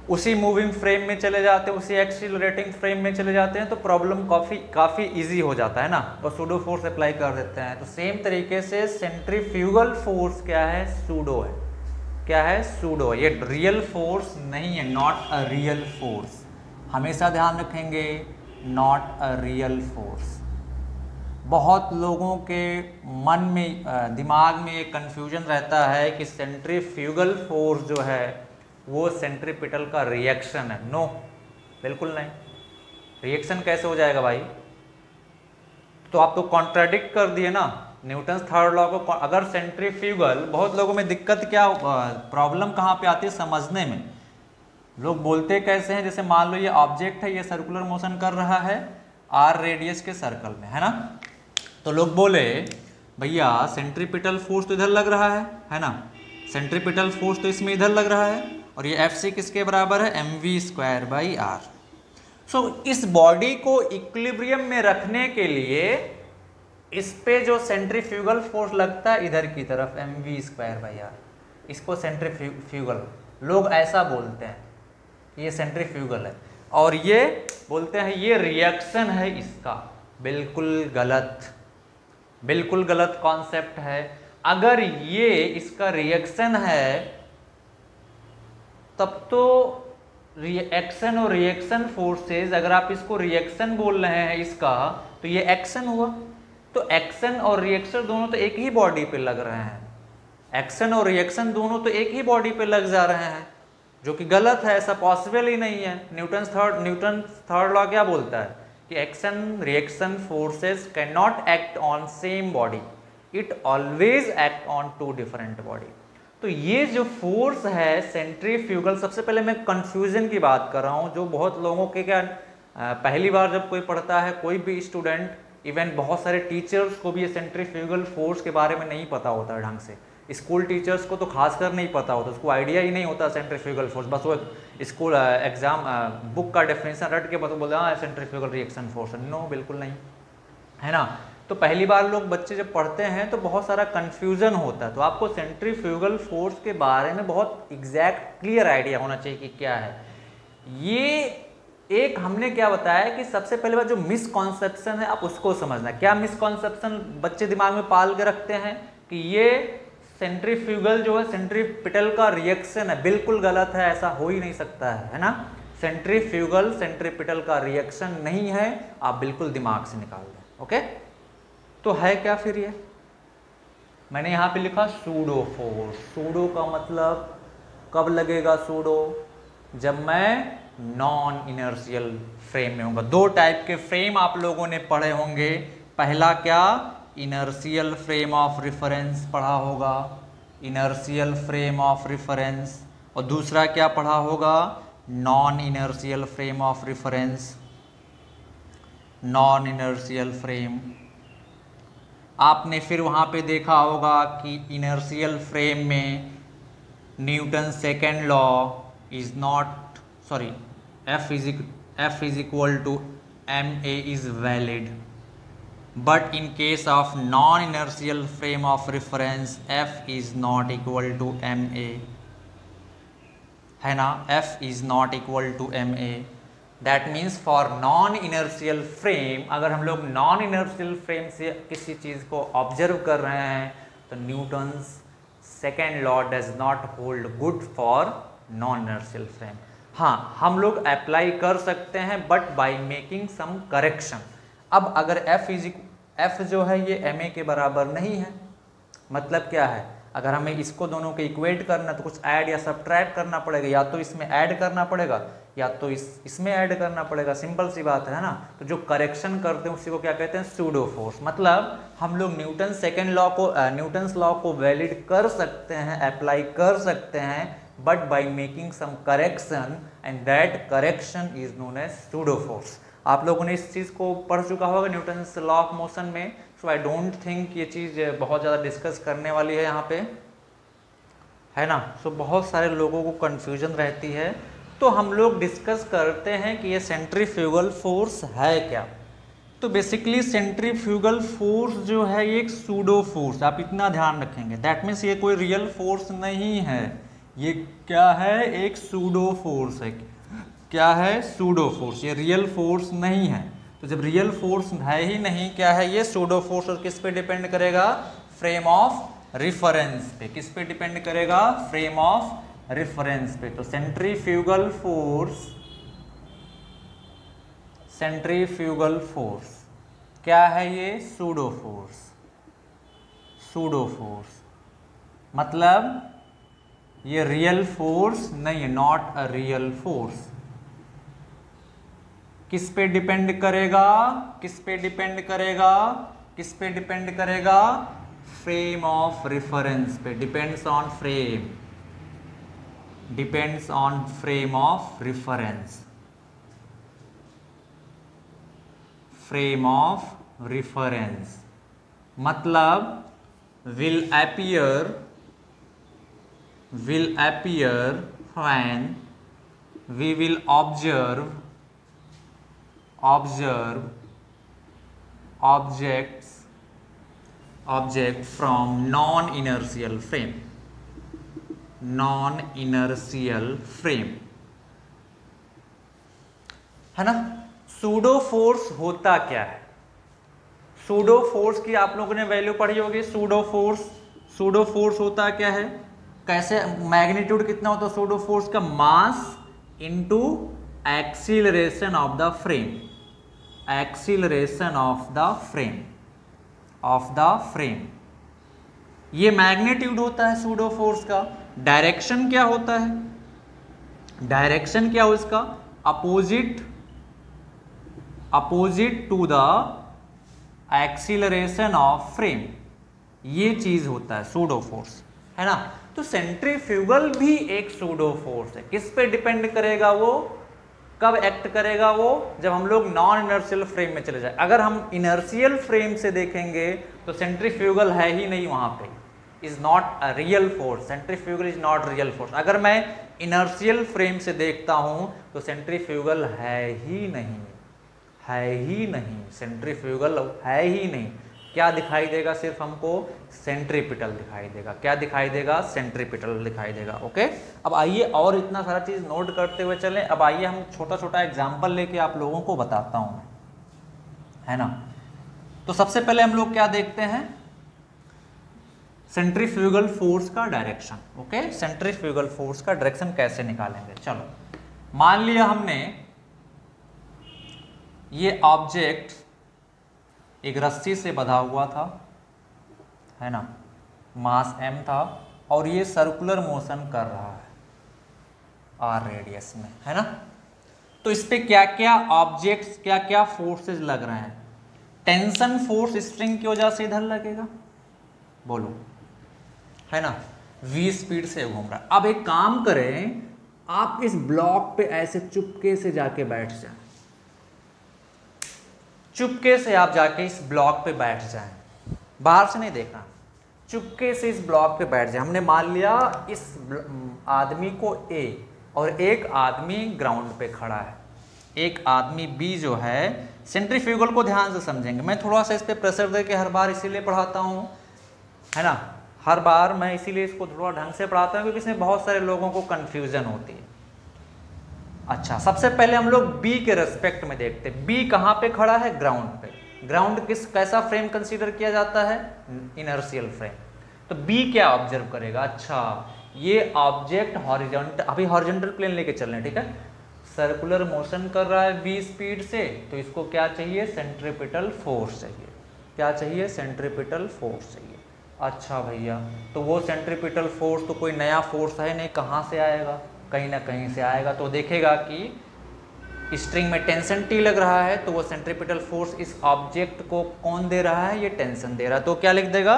A: उसी मूविंग फ्रेम में चले जाते हैं, उसी एक्सीलरेटिंग फ्रेम में चले जाते हैं, तो प्रॉब्लम काफ़ी इजी हो जाता है ना, तो सूडो फोर्स अप्लाई कर देते हैं। तो सेम तरीके से सेंट्रीफ्यूगल फोर्स क्या है, सूडो है। क्या है, सूडो। ये रियल फोर्स नहीं है, नॉट अ रियल फोर्स, हमेशा ध्यान रखेंगे, नॉट अ रियल फोर्स। बहुत लोगों के मन में, दिमाग में एक कन्फ्यूजन रहता है कि सेंट्रीफ्यूगल फोर्स जो है वो सेंट्रीपिटल का रिएक्शन है। नो, बिल्कुल नहीं। रिएक्शन कैसे हो जाएगा भाई, तो आप तो कॉन्ट्राडिक्ट कर दिए ना न्यूटन्स थर्ड लॉ को। अगर सेंट्रीफ्यूगल, बहुत लोगों में दिक्कत क्या, प्रॉब्लम कहाँ पे आती है समझने में। लोग बोलते कैसे हैं, जैसे मान लो ये ऑब्जेक्ट है, ये सर्कुलर मोशन कर रहा है आर रेडियस के सर्कल में, है ना। तो लोग बोले भैया सेंट्रीपिटल फोर्स तो इधर लग रहा है ना, सेंट्रीपिटल फोर्स तो इसमें इधर लग रहा है, और ये Fc किसके बराबर है, mv²/r। सो इस बॉडी को इक्विलिब्रियम में रखने के लिए इस पे जो सेंट्रीफ्यूगल फोर्स लगता है इधर की तरफ, mv²/r, इसको सेंट्रीफ्यूगल, लोग ऐसा बोलते हैं कि ये सेंट्रीफ्यूगल है, और ये बोलते हैं ये रिएक्शन है इसका। बिल्कुल गलत, बिल्कुल गलत कॉन्सेप्ट है। अगर ये इसका रिएक्शन है तब तो रिएक्शन और रिएक्शन फोर्सेस, अगर आप इसको रिएक्शन बोल रहे हैं इसका, तो ये एक्शन हुआ। तो एक्शन और रिएक्शन दोनों तो एक ही बॉडी पे लग रहे हैं, एक्शन और रिएक्शन दोनों तो एक ही बॉडी पे लग जा रहे हैं, जो कि गलत है, ऐसा पॉसिबल ही नहीं है। न्यूटन्स थर्ड लॉ क्या बोलता है कि action reaction forces can not act on same body, it always act on two different body. तो ये जो फोर्स है सेंट्रीफ्यूगल, सबसे पहले मैं कंफ्यूजन की बात कर रहा हूँ, जो बहुत लोगों के क्या, पहली बार जब कोई पढ़ता है, कोई भी स्टूडेंट, इवन बहुत सारे टीचर्स को भी ये सेंट्रीफ्यूगल फोर्स के बारे में नहीं पता होता ढंग से। स्कूल टीचर्स को तो खासकर नहीं पता होता, उसको आइडिया ही नहीं होता सेंट्रीफ्यूगल फोर्स, बस वो स्कूल एग्जाम बुक का डेफिनेशन रट के बस बोले हाँ सेंट्रीफ्यूगल रिएक्शन फोर्स। नो, बिल्कुल नहीं, है ना। तो पहली बार लोग बच्चे जब पढ़ते हैं तो बहुत सारा कन्फ्यूजन होता है, तो आपको सेंट्रीफ्यूगल फोर्स के बारे में बहुत एग्जैक्ट क्लियर आइडिया होना चाहिए कि क्या है ये। एक हमने क्या बताया कि सबसे पहले बात जो मिसकॉन्सेप्शन है आप उसको समझना। क्या मिसकॉन्सेप्शन बच्चे दिमाग में पाल के रखते हैं कि ये सेंट्रीफ्यूगल जो है सेंट्रीपिटल का रिएक्शन है, बिल्कुल गलत है, ऐसा हो ही नहीं सकता है ना। सेंट्रीफ्यूगल सेंट्रीपिटल का रिएक्शन नहीं है, आप बिल्कुल दिमाग से निकाल दें। ओके, तो है क्या फिर ये? मैंने यहाँ पे लिखा सूडो फोर्स। सूडो का मतलब कब लगेगा सूडो? जब मैं नॉन इनर्शियल फ्रेम में होगा। दो टाइप के फ्रेम आप लोगों ने पढ़े होंगे। पहला क्या? इनर्शियल फ्रेम ऑफ रेफरेंस पढ़ा होगा, इनर्शियल फ्रेम ऑफ रेफरेंस। और दूसरा क्या पढ़ा होगा? Non inertial frame of reference, non inertial frame. आपने फिर वहाँ पे देखा होगा कि इनर्शियल फ्रेम में Newton second law is not sorry F is equal to ma is valid, but in case of non-inertial frame of reference F is not equal to ma, है ना। F is not equal to ma, that means for non-inertial frame, अगर हम लोग non-inertial frame से किसी चीज़ को observe कर रहे हैं तो Newton's second law does not hold good for non-inertial frame। हाँ, हम लोग अप्लाई कर सकते हैं but by making some correction. अब अगर F जो है ये ma के बराबर नहीं है, मतलब क्या है? अगर हमें इसको दोनों को इक्वेट करना तो कुछ ऐड या सब्ट्रैक्ट करना पड़ेगा, या तो इसमें ऐड करना पड़ेगा या तो इसमें ऐड करना पड़ेगा, सिंपल सी बात है ना। तो जो करेक्शन करते हैं उसी को क्या कहते हैं? Pseudo force. मतलब हम लोग न्यूटन सेकेंड लॉ को न्यूटन्स लॉ को वैलिड कर सकते हैं, अप्लाई कर सकते हैं, but by making some correction and that correction is known as pseudo force। आप लोगों ने इस चीज़ को पढ़ चुका होगा न्यूटन्स लॉ ऑफ मोशन में, सो आई डोंट थिंक ये चीज़ बहुत ज़्यादा डिस्कस करने वाली है यहाँ पे, है ना। सो बहुत सारे लोगों को कन्फ्यूजन रहती है, तो हम लोग डिस्कस करते हैं कि ये सेंट्रीफ्यूगल फोर्स है क्या। तो बेसिकली सेंट्रीफ्यूगल फोर्स जो है ये एक सूडो फोर्स, आप इतना ध्यान रखेंगे। दैट मीन्स ये कोई रियल फोर्स नहीं है, ये क्या है? एक सूडो फोर्स है। क्या है? Pseudo force. ये रियल फोर्स नहीं है। तो जब रियल फोर्स है ही नहीं, क्या है ये? Pseudo force. और किस पे डिपेंड करेगा? फ्रेम ऑफ रेफरेंस पे। किस पे डिपेंड करेगा? फ्रेम ऑफ रेफरेंस पे। तो सेंट्रीफ्यूगल फोर्स, सेंट्रीफ्यूगल फोर्स क्या है ये? Pseudo force. सूडो फोर्स मतलब ये रियल फोर्स नहीं है, नॉट अ रियल फोर्स। किस पे डिपेंड करेगा? किस पे डिपेंड करेगा? किस पे डिपेंड करेगा? फ्रेम ऑफ रेफरेंस पे। Depends on frame, depends on frame of reference. Frame of reference मतलब will appear when we will observe object from non-inertial frame, non-inertial frame, है ना। सूडो फोर्स होता क्या है? सूडो फोर्स की आप लोगों ने वैल्यू पढ़ी होगी। सूडो फोर्स होता क्या है? कैसे? मैग्नीट्यूड कितना होता है सूडो फोर्स का? मास into acceleration of the frame, acceleration of the frame, ये मैग्नीट्यूड होता है सूडो फोर्स का। डायरेक्शन क्या होता है? डायरेक्शन क्या हो इसका? Opposite to the acceleration of frame, ये चीज होता है सूडो फोर्स, है ना। तो सेंट्रीफ्यूगल भी एक सूडो फोर्स है। किस पे डिपेंड करेगा वो? कब एक्ट करेगा वो, जब हम लोग नॉन इनर्शियल फ्रेम में चले जाए। अगर हम इनर्शियल फ्रेम से देखेंगे तो सेंट्रीफ्यूगल है ही नहीं वहां पे, is not a real force, centrifugal is not real force. अगर मैं इनर्शियल फ्रेम से देखता हूं तो सेंट्रीफ्यूगल है ही नहीं, है ही नहीं, सेंट्रीफ्यूगल है ही नहीं। क्या दिखाई देगा, सिर्फ हमको सेंट्रीपिटल दिखाई देगा। क्या दिखाई देगा, सेंट्रीपिटल दिखाई देगा। ओके, अब आइए और इतना सारा चीज नोट करते हुए चलें। अब आइए हम छोटा छोटा एग्जांपल लेके आप लोगों को बताता हूं, है ना। तो सबसे पहले हम लोग क्या देखते हैं, सेंट्रीफ्यूगल फोर्स का डायरेक्शन। ओके, सेंट्रीफ्यूगल फोर्स का डायरेक्शन कैसे निकालेंगे। चलो मान लिया हमने ये ऑब्जेक्ट एक रस्सी से बंधा हुआ था, है ना, मास m था, और ये सर्कुलर मोशन कर रहा है r रेडियस में, है ना। तो इस पे क्या क्या ऑब्जेक्ट्स, क्या क्या फोर्सेस लग रहे हैं। टेंशन फोर्स स्ट्रिंग की वजह से इधर लगेगा, बोलो, है ना, v स्पीड से घूम रहा है। अब एक काम करें, आप इस ब्लॉक पे ऐसे चुपके से जाके बैठ जाएं, चुपके से आप जाके इस ब्लॉक पे बैठ जाएं, बाहर से नहीं देखना, चुपके से इस ब्लॉक पे बैठ जाए। हमने मान लिया इस आदमी को A और एक आदमी ग्राउंड पे खड़ा है, एक आदमी B जो है, सेंट्रीफ्यूगल को ध्यान से समझेंगे। मैं थोड़ा सा इस पे प्रेशर दे के हर बार इसीलिए पढ़ाता हूँ, है ना, हर बार मैं इसीलिए इसको थोड़ा ढंग से पढ़ाता हूँ क्योंकि इसमें बहुत सारे लोगों को कन्फ्यूजन होती है। अच्छा, सबसे पहले हम लोग B के रेस्पेक्ट में देखते हैं। B कहाँ पे खड़ा है, ग्राउंड पे। ग्राउंड कैसा फ्रेम कंसीडर किया जाता है, इनर्शियल फ्रेम। तो B क्या ऑब्जर्व करेगा, अच्छा ये ऑब्जेक्ट हॉरिजॉन्टल, अभी हॉरिजॉन्टल प्लेन लेके चल रहे हैं, ठीक है, सर्कुलर मोशन कर रहा है v स्पीड से, तो इसको क्या चाहिए, सेंट्रीपिटल फोर्स चाहिए। क्या चाहिए, सेंट्रीपिटल फोर्स चाहिए। अच्छा भैया, तो वो सेंट्रीपिटल फोर्स तो कोई नया फोर्स है नहीं, कहाँ से आएगा, कहीं ना कहीं से आएगा। तो देखेगा कि स्ट्रिंग में टेंशन T लग रहा है, तो वो सेंट्रीपिटल फोर्स इस ऑब्जेक्ट को कौन दे रहा है, ये टेंशन दे रहा है। तो क्या लिख देगा,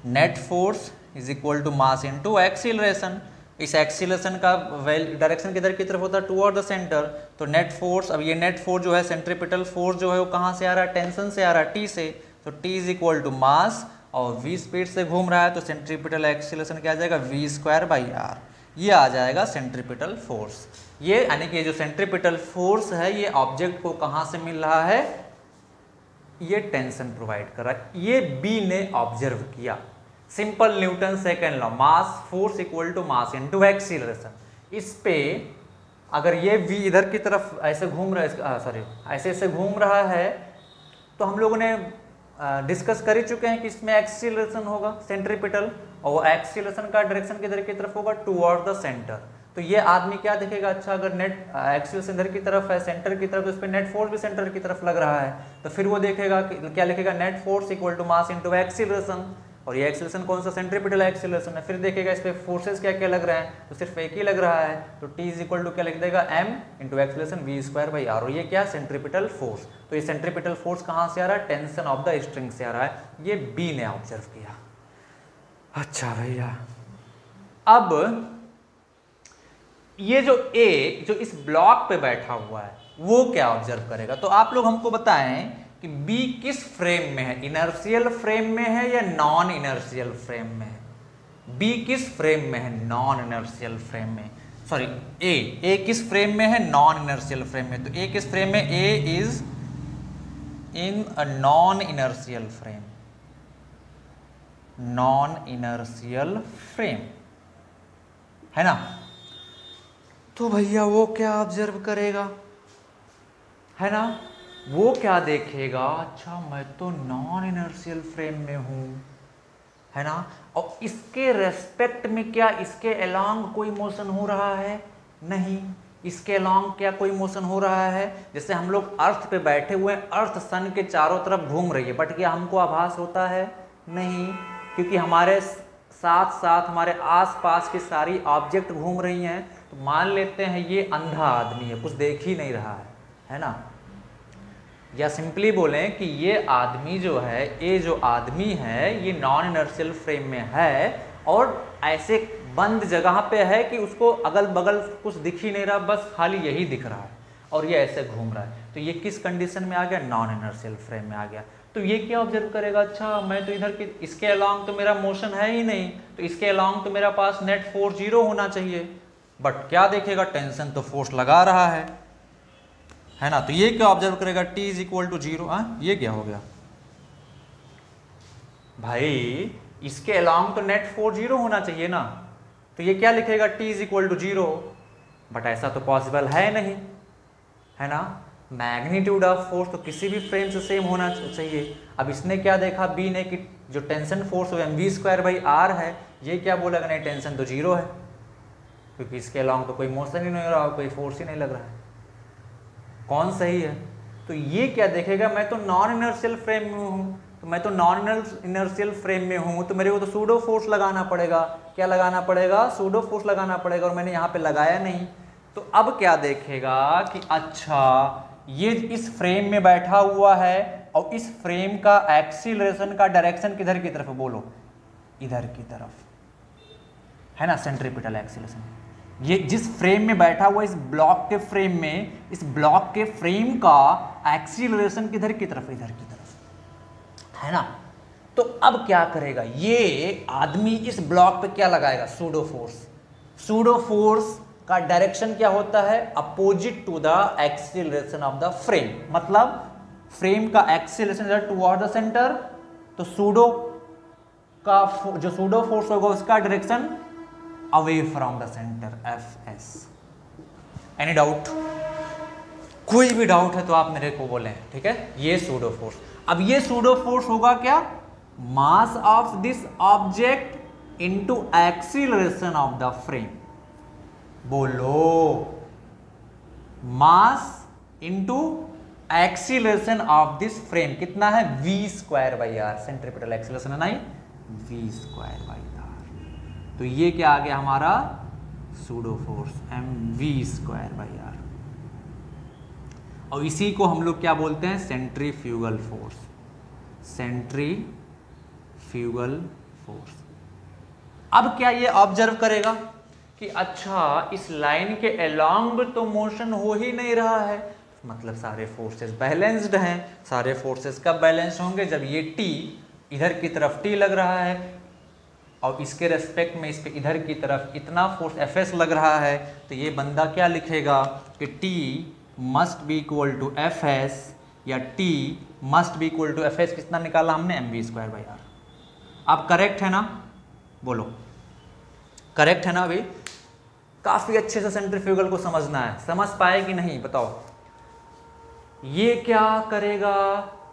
A: net force is equal to mass into acceleration. इस एक्सीलरेशन का डायरेक्शन किधर की तरफ होता है, टुवर्ड द सेंटर। तो नेट फोर्स, अब ये नेट फोर्स जो है, सेंट्रीपिटल फोर्स जो है वो कहाँ से आ रहा है, टेंशन से आ रहा है, T से। तो T is equal to mass, और v स्पीड से घूम रहा है, तो सेंट्रीपिटल एक्सीलरेशन क्या आ जाएगा, v²/r। ये आ जाएगा सेंट्रीपिटल फोर्स। ये यानी कि जो सेंट्रीपिटल फोर्स है ये ऑब्जेक्ट को कहाँ से मिल रहा है, ये टेंशन प्रोवाइड कर रहा है। ये B ने ऑब्जर्व किया। Simple Newton second law, mass force equal to mass into acceleration. इस पे अगर ये V इधर की तरफ ऐसे घूम रहा है, सॉरी ऐसे ऐसे घूम रहा है, तो हम लोगों ने डिस्कस कर ही चुके हैं कि इसमें एक्सीलरेशन होगा सेंट्रीपिटल, और एक्सीलरेशन का डायरेक्शन किधर की तरफ होगा, टुवर्ड द सेंटर। तो ये आदमी क्या देखेगा, अच्छा अगर नेट एक्सीलरेशन इधर की तरफ है, सेंटर की तरफ, तो इस पर नेट फोर्स भी सेंटर की तरफ लग रहा है। तो फिर वो देखेगा कि क्या लिखेगा, net force equal to mass into acceleration, और ये एक्सीलरेशन कौन सा, सेंट्रीपिटल एक्सीलरेशन है। फिर देखेगा इस पे फोर्सेस क्या क्या लग रहे हैं, तो सिर्फ एक ही लग रहा है, तो T इज इक्वल टू क्या लिख देगा, m इंटू एक्सीलरेशन v²/r, और ये क्या, सेंट्रीपिटल फोर्स। तो ये सेंट्रीपिटल फोर्स कहाँ से आ रहा है, टेंशन ऑफ द स्ट्रिंग से आ रहा है। ये B ने ऑब्जर्व किया। अच्छा भैया, अब ये जो A जो इस ब्लॉक पे बैठा हुआ है वो क्या ऑब्जर्व करेगा। तो आप लोग हमको बताएं कि B किस फ्रेम में है, इनर्शियल फ्रेम में है या नॉन इनर्शियल फ्रेम में है। B किस फ्रेम में है, नॉन इनर्शियल फ्रेम में, सॉरी A किस फ्रेम में है, नॉन इनर्शियल फ्रेम में। तो A किस फ्रेम में, A is in a non inertial frame, non inertial frame, है ना। तो भैया वो क्या ऑब्जर्व करेगा, है ना, वो क्या देखेगा, अच्छा मैं तो नॉन इनर्शियल फ्रेम में हूं, है ना, और इसके रेस्पेक्ट में क्या इसके अलोंग कोई मोशन हो रहा है, नहीं, इसके अलोंग क्या कोई मोशन हो रहा है। जैसे हम लोग अर्थ पे बैठे हुए हैं, अर्थ सन के चारों तरफ घूम रही है, बट क्या हमको आभास होता है, नहीं, क्योंकि हमारे साथ साथ हमारे आसपास की सारी ऑब्जेक्ट घूम रही हैं। तो मान लेते हैं ये अंधा आदमी है, कुछ देख ही नहीं रहा है ना, या सिंपली बोलें कि ये आदमी जो है, ये जो आदमी है ये नॉन इनर्शियल फ्रेम में है, और ऐसे बंद जगह पे है कि उसको अगल बगल कुछ दिख ही नहीं रहा, बस खाली यही दिख रहा है और ये ऐसे घूम रहा है। तो ये किस कंडीशन में आ गया? नॉन इनर्शियल फ्रेम में आ गया। तो ये क्या ऑब्जर्व करेगा? अच्छा मैं तो इधर की इसके अलॉन्ग तो मेरा मोशन है ही नहीं, तो इसके अलॉन्ग तो मेरा पास नेट फोर्स 0 होना चाहिए, बट क्या देखेगा? टेंशन तो फोर्स लगा रहा है ना। तो ये क्या ऑब्जर्व करेगा? T is equal to 0। ये क्या हो गया भाई? इसके अलॉन्ग तो नेट फोर्स 0 होना चाहिए ना, तो ये क्या लिखेगा? T is equal to 0। But ऐसा तो पॉसिबल है नहीं, है ना। मैग्नीट्यूड ऑफ फोर्स तो किसी भी फ्रेम से सेम होना चाहिए। अब इसने क्या देखा बी ने कि जो टेंशन फोर्स mv²/r है, ये क्या बोलेगा? नहीं, टेंशन तो 0 है, क्योंकि इसके अलॉन्ग तो कोई मोशन ही नहीं हो रहा, कोई फोर्स ही नहीं लग रहा है। कौन सही है? तो ये क्या देखेगा? मैं तो नॉन इनर्शियल फ्रेम में हूँ, तो मैं तो नॉन इनर्शियल फ्रेम में हूँ, तो मेरे को तो सूडो फोर्स लगाना पड़ेगा। क्या लगाना पड़ेगा? सूडो फोर्स लगाना पड़ेगा, और मैंने यहाँ पे लगाया नहीं। तो अब क्या देखेगा कि अच्छा ये इस फ्रेम में बैठा हुआ है, और इस फ्रेम का एक्सीलरेशन का डायरेक्शन किधर की तरफ? बोलो, इधर की तरफ, है ना, सेंट्रीपिटल एक्सीलरेशन। ये जिस फ्रेम में बैठा हुआ, इस ब्लॉक के फ्रेम में, इस ब्लॉक के फ्रेम का एक्सीलरेशन किधर की तरफ? इधर की तरफ, है ना। तो अब क्या करेगा ये आदमी? इस ब्लॉक पे क्या लगाएगा? Pseudo force. सूडो फोर्स का डायरेक्शन क्या होता है? Opposite to the acceleration of the frame. मतलब फ्रेम का acceleration is toward the centre, तो सूडो का जो सूडो फोर्स होगा उसका direction away from the centre, Fs। Any doubt? कोई भी डाउट है तो आप मेरे को बोलें, ठीक है। ये सूडो फोर्स। अब ये सूडो फोर्स होगा क्या? Mass of this object into acceleration of the frame. बोलो, mass into acceleration of this frame कितना है? v²/r। सेंट्रीपिटल एक्सीलरेशन है ना, v²/r। तो ये क्या आ गया हमारा? Pseudo force mv²/r। और इसी को हम लोग क्या बोलते हैं? Centrifugal force. Centrifugal force. अब क्या ये ऑब्जर्व करेगा कि अच्छा इस लाइन के अलोंग तो मोशन हो ही नहीं रहा है, मतलब सारे फोर्सेस बैलेंस्ड हैं। सारे फोर्सेस कब बैलेंस्ड होंगे? जब ये T इधर की तरफ T लग रहा है, और इसके रेस्पेक्ट में इस पे इधर की तरफ इतना फोर्स Fs लग रहा है। तो ये बंदा क्या लिखेगा कि T must be equal to Fs, या T must be equal to Fs। कितना निकाला हमने? mv²/r। अब करेक्ट है ना? बोलो, करेक्ट है ना? अभी काफी अच्छे से सेंट्रीफ्यूगल को समझना है। समझ पाए कि नहीं बताओ? ये क्या करेगा?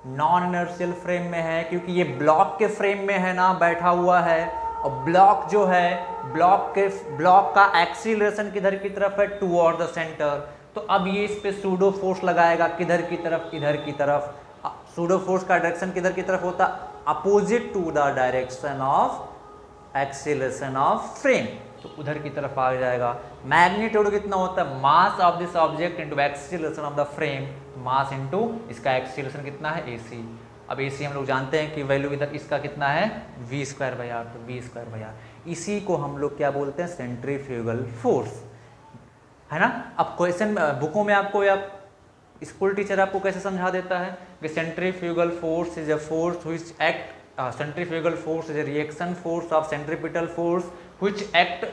A: नॉन इनर्शियल फ्रेम में है, क्योंकि ये ब्लॉक के फ्रेम में है ना, बैठा हुआ है। और ब्लॉक जो है, ब्लॉक का एक्सीलरेशन किधर की तरफ है? Toward the centre. तो अब ये इस पे सूडो फोर्स लगाएगा, किधर की तरफ? इधर की तरफ। सूडो फोर्स का डायरेक्शन किधर की तरफ होता? Opposite to the direction of acceleration of frame, तो उधर की तरफ आ जाएगा। मैग्नीट्यूड कितना होता है? मास of this object into acceleration of the frame, mass into इसका एक्सीलरेशन कितना है? ac। अब ac हम लोग जानते हैं कि वैल्यू इधर इसका कितना है? v²/r। तो v²/r, इसी को हम लोग क्या बोलते हैं? सेंट्रीफ्यूगल फोर्स, है ना। अब क्वेश्चन बुकों में आपको या स्कूल टीचर आपको कैसे समझा देता है कि centrifugal force is a force which act centrifugal force is a reaction force of centripetal force which act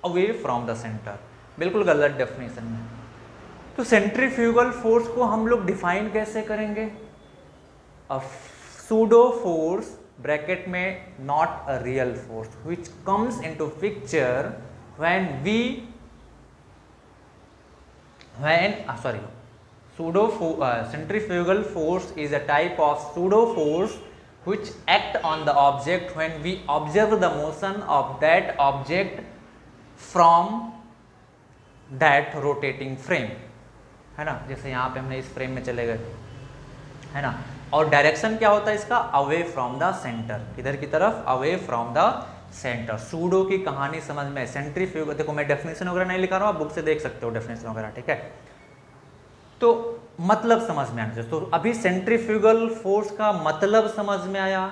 A: away from the center। बिल्कुल गलत डेफिनेशन है। तो सेंट्रीफ्यूगल फोर्स को हम लोग डिफाइन कैसे करेंगे? अ सूडो फोर्स ब्रैकेट में not a real force which comes into picture when centrifugal force is a type of pseudo force which act on the object when we observe the motion of that object from that rotating frame, है ना। जैसे यहाँ पे हमने इस frame में चले गए, है ना। और डायरेक्शन क्या होता है इसका? अवे फ्रॉम द सेंटर, किधर की तरफ? Away from the centre. Pseudo की कहानी समझ में? सेंट्रीफ्यूगल, देखो मैं डेफिनेशन वगैरह नहीं लिखा रहा हूँ, आप बुक से देख सकते हो डेफिनेशन वगैरह, ठीक है। तो मतलब समझ में आना चाहिए। तो अभी सेंट्रीफ्यूगल फोर्स का मतलब समझ में आया।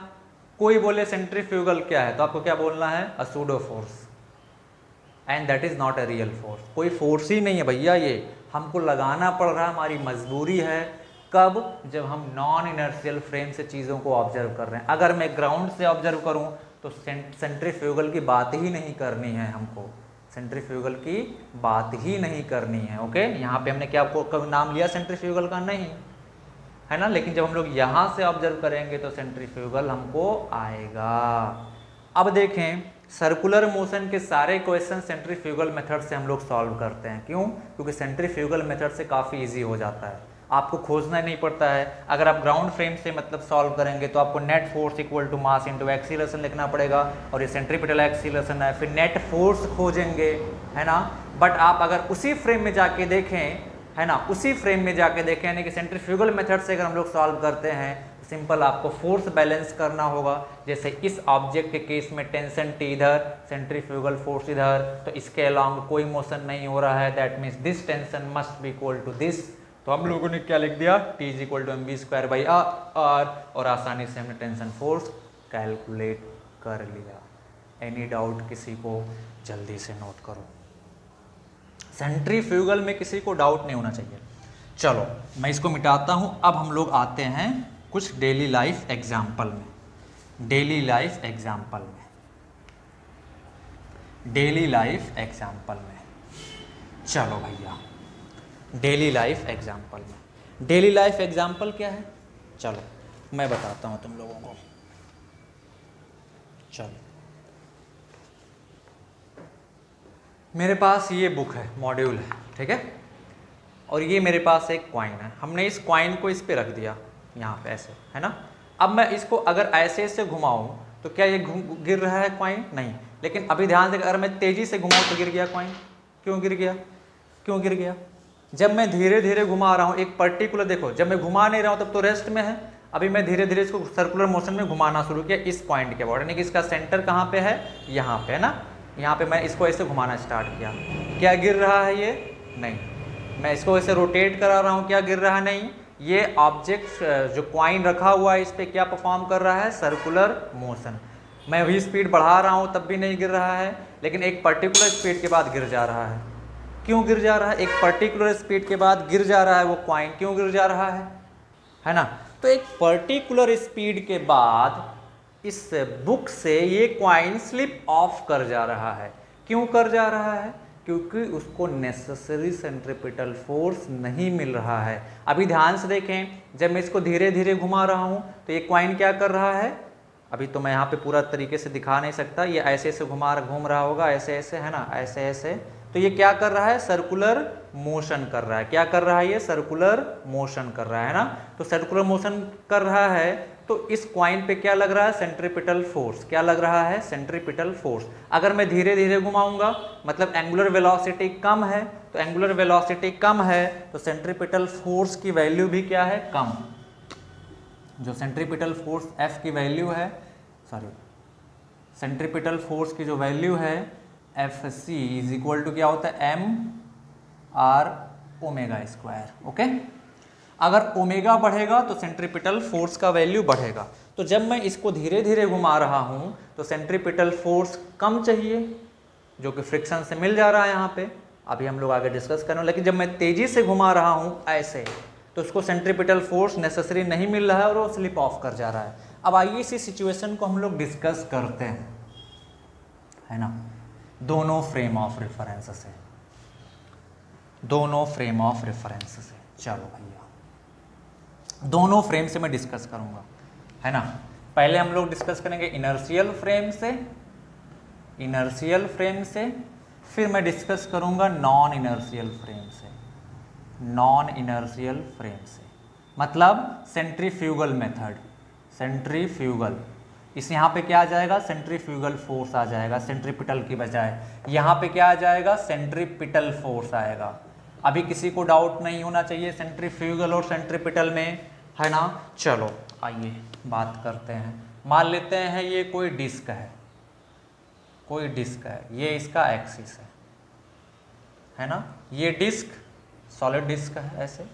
A: कोई बोले सेंट्रीफ्यूगल क्या है, तो आपको क्या बोलना है? अ pseudo force. And that is not a real force. कोई फोर्स ही नहीं है भैया, ये हमको लगाना पड़ रहा है, हमारी मजबूरी है। कब? जब हम नॉन इनर्शियल फ्रेम से चीज़ों को ऑब्जर्व कर रहे हैं। अगर मैं ग्राउंड से ऑब्जर्व करूं तो सेंट्रीफ्यूगल की बात ही नहीं करनी है हमको, सेंट्रीफ्यूगल की बात ही नहीं करनी है। ओके, यहाँ पे हमने क्या आपको नाम लिया सेंट्रीफ्यूगल का? नहीं, है ना। लेकिन जब हम लोग यहाँ से ऑब्जर्व करेंगे तो सेंट्रीफ्यूगल हमको आएगा। अब देखें, सर्कुलर मोशन के सारे क्वेश्चन सेंट्रीफ्यूगल मेथड से हम लोग सॉल्व करते हैं। क्यों? क्योंकि सेंट्रीफ्यूगल मेथड से काफ़ी इजी हो जाता है, आपको खोजना नहीं पड़ता है। अगर आप ग्राउंड फ्रेम से मतलब सॉल्व करेंगे तो आपको net force equal to mass into acceleration लिखना पड़ेगा, और ये सेंट्रीपिटल एक्सीलरेशन है, फिर नेट फोर्स खोजेंगे, है ना। बट आप अगर उसी फ्रेम में जाके देखें, है ना, उसी फ्रेम में जाके देखें, यानी कि सेंट्रीफ्यूगल मेथड से अगर हम लोग सॉल्व करते हैं, सिंपल आपको फोर्स बैलेंस करना होगा। जैसे इस ऑब्जेक्ट के केस में टेंशन T इधर, सेंट्रीफ्यूगल फोर्स इधर, तो इसके अलोंग कोई मोशन नहीं हो रहा है, that means this tension must be equal to this. तो हम लोगों ने क्या लिख दिया? T is equal to mv²/r, और आसानी से हमने टेंशन फोर्स कैलकुलेट कर लिया। एनी डाउट किसी को? जल्दी से नोट करो, सेंट्रीफ्यूगल में किसी को डाउट नहीं होना चाहिए। चलो मैं इसको मिटाता हूं। अब हम लोग आते हैं कुछ डेली लाइफ एग्जाम्पल में, डेली लाइफ एग्जाम्पल में, डेली लाइफ एग्जाम्पल में। चलो भैया, डेली लाइफ एग्जाम्पल में, डेली लाइफ एग्जाम्पल क्या है? चलो मैं बताता हूं तुम लोगों को। चलो, मेरे पास ये बुक है, मॉड्यूल है, ठीक है, और ये मेरे पास एक कॉइन है। हमने इस कॉइन को इस पे रख दिया, यहाँ पे ऐसे, है ना। अब मैं इसको अगर ऐसे ऐसे घुमाऊं तो क्या ये गिर रहा है कॉइन? नहीं। लेकिन अभी ध्यान से, अगर मैं तेजी से घुमाऊं तो गिर गया कॉइन। क्यों गिर गया? क्यों गिर गया? जब मैं धीरे धीरे घुमा रहा हूँ एक पर्टिकुलर, देखो जब मैं घुमा नहीं रहा हूँ तब तो रेस्ट में है, अभी मैं धीरे धीरे इसको सर्कुलर मोशन में घुमाना शुरू किया इस पॉइंट के बाद, यानी कि इसका सेंटर कहाँ पे है? यहाँ पे, है ना। यहाँ पे मैं इसको ऐसे घुमाना स्टार्ट किया, क्या गिर रहा है ये? नहीं। मैं इसको ऐसे रोटेट करा रहा हूँ, क्या गिर रहा है? नहीं। ये ऑब्जेक्ट जो कॉइन रखा हुआ है इस पर क्या परफॉर्म कर रहा है? Circular motion. मैं वही स्पीड बढ़ा रहा हूँ तब भी नहीं गिर रहा है, लेकिन एक पर्टिकुलर स्पीड के बाद गिर जा रहा है। क्यों गिर जा रहा है? एक पर्टिकुलर स्पीड के बाद गिर जा रहा है वो कॉइन। क्यों गिर जा रहा है ना। तो एक पर्टिकुलर स्पीड के बाद इस बुक से ये कॉइन स्लिप ऑफ कर जा रहा है। क्यों कर जा रहा है? क्योंकि उसको नेसेसरी सेंट्रीपिटल फोर्स नहीं मिल रहा है। अभी ध्यान से देखें, जब मैं इसको धीरे धीरे घुमा रहा हूँ तो ये कॉइन क्या कर रहा है? अभी तो मैं यहाँ पे पूरा तरीके से दिखा नहीं सकता, ये ऐसे ऐसे घूम रहा होगा, ऐसे ऐसे, है ना, ऐसे ऐसे। तो ये क्या कर रहा है? सर्कुलर मोशन कर रहा है। क्या कर रहा है? ये सर्कुलर मोशन कर रहा है ना। तो सर्कुलर मोशन कर रहा है तो इस कॉइन पे क्या लग रहा है? Centripetal force. क्या लग रहा है? Centripetal force. अगर मैं धीरे धीरे घुमाऊंगा मतलब एंगुलर वेलोसिटी कम है, तो एंगुलर वेलोसिटी कम है तो सेंट्रीपिटल फोर्स की वैल्यू भी क्या है? कम। जो सेंट्रीपिटल फोर्स F की वैल्यू है, सॉरी, सेंट्रीपिटल फोर्स की जो वैल्यू है Fc इज इक्वल टू क्या होता है? mr omega square. ओके, अगर ओमेगा बढ़ेगा तो सेंट्रीपिटल फोर्स का वैल्यू बढ़ेगा। तो जब मैं इसको धीरे धीरे घुमा रहा हूं तो सेंट्रीपिटल फोर्स कम चाहिए, जो कि फ्रिक्शन से मिल जा रहा है यहाँ पे, अभी हम लोग आगे डिस्कस करेंगे। लेकिन जब मैं तेजी से घुमा रहा हूँ ऐसे, तो उसको सेंट्रीपिटल फोर्स नेसेसरी नहीं मिल रहा है और वो स्लिप ऑफ कर जा रहा है। अब आइए इसी सिचुएशन को हम लोग डिस्कस करते हैं, है ना, दोनों फ्रेम ऑफ रेफरेंस से, दोनों फ्रेम ऑफ रेफरेंस से। चलो भैया, दोनों फ्रेम से मैं डिस्कस करूंगा, है ना। पहले हम लोग डिस्कस करेंगे इनर्शियल फ्रेम से, इनर्शियल फ्रेम से, फिर मैं डिस्कस करूंगा नॉन इनर्शियल फ्रेम से, नॉन इनर्शियल फ्रेम से, मतलब सेंट्रीफ्यूगल मेथड, सेंट्रीफ्यूगल। इस यहाँ पे क्या आ जाएगा? सेंट्रीफ्यूगल फोर्स आ जाएगा, सेंट्रीपिटल की बजाय यहाँ पे क्या आ जाएगा? सेंट्रीपिटल फोर्स आएगा। अभी किसी को डाउट नहीं होना चाहिए सेंट्रीफ्यूगल और सेंट्रीपिटल में, है ना। चलो आइए बात करते हैं। मान लेते हैं ये कोई डिस्क है, कोई डिस्क है, ये इसका एक्सिस है ना। ये डिस्क सॉलिड डिस्क है ऐसे,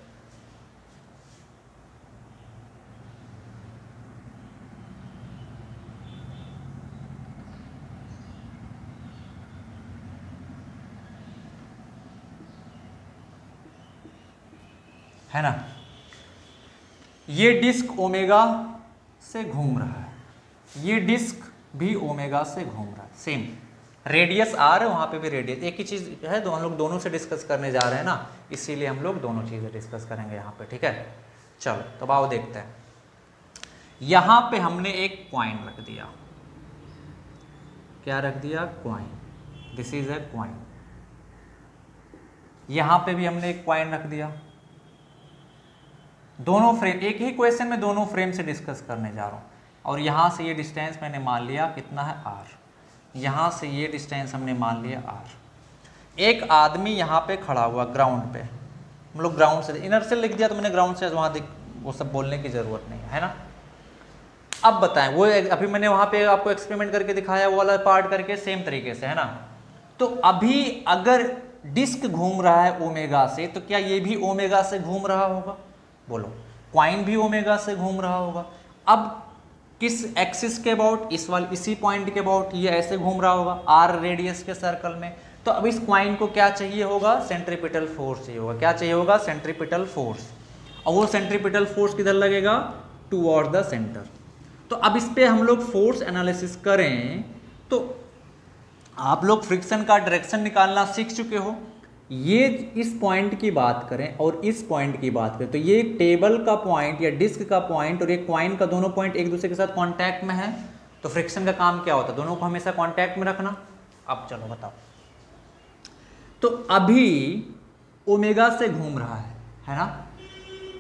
A: है ना। ये डिस्क ओमेगा से घूम रहा है, ये डिस्क भी ओमेगा से घूम रहा है, सेम रेडियस आर है, वहाँ पे भी रेडियस, एक ही चीज़ है, हम लोग दोनों से डिस्कस करने जा रहे हैं ना, इसीलिए हम लोग दोनों चीज़ें डिस्कस करेंगे यहाँ पे, ठीक है। चलो तो आओ देखते हैं। यहाँ पे हमने एक कॉइन रख दिया, क्या रख दिया, coin, this is a coin. यहाँ पे भी हमने एक कॉइन रख दिया। दोनों फ्रेम, एक ही क्वेश्चन में दोनों फ्रेम से डिस्कस करने जा रहा हूँ। और यहाँ से ये डिस्टेंस मैंने मान लिया कितना है, आर। यहाँ से ये डिस्टेंस हमने मान लिया आर। एक आदमी यहाँ पे खड़ा हुआ ग्राउंड पे, हम लोग ग्राउंड से, इनर से लिख दिया तो मैंने ग्राउंड से, वहाँ वो सब बोलने की ज़रूरत नहीं है ना। अब बताएं, वो अभी मैंने वहाँ पे आपको एक्सपेरिमेंट करके दिखाया, वो वाला पार्ट करके सेम तरीके से, है ना। तो अभी अगर डिस्क घूम रहा है ओमेगा से, तो क्या ये भी ओमेगा से घूम रहा होगा, बोलो। क्वाइन भी ओमेगा से घूम रहा होगा। अब किस एक्सिस के अबाउट, इसी पॉइंट के अबाउट ये ऐसे घूम रहा होगा, आर रेडियस के सर्कल में। तो अब इस क्वाइन को क्या चाहिए होगा, सेंट्रीपिटल फोर्स चाहिए होगा। क्या चाहिए होगा, सेंट्रीपिटल फोर्स। और वो सेंट्रीपिटल फोर्स किधर लगेगा, टुवर्ड द सेंटर। तो अब इस पे हम लोग फोर्स एनालिसिस करें तो आप लोग फ्रिक्शन का डायरेक्शन निकालना सीख चुके हो। ये इस पॉइंट की बात करें और इस पॉइंट की बात करें, तो ये टेबल का पॉइंट या डिस्क का पॉइंट और एक क्वाइन का, दोनों पॉइंट एक दूसरे के साथ कांटेक्ट में है। तो फ्रिक्शन का काम क्या होता है, दोनों को हमेशा कांटेक्ट में रखना। अब चलो बताओ, तो अभी ओमेगा से घूम रहा है ना।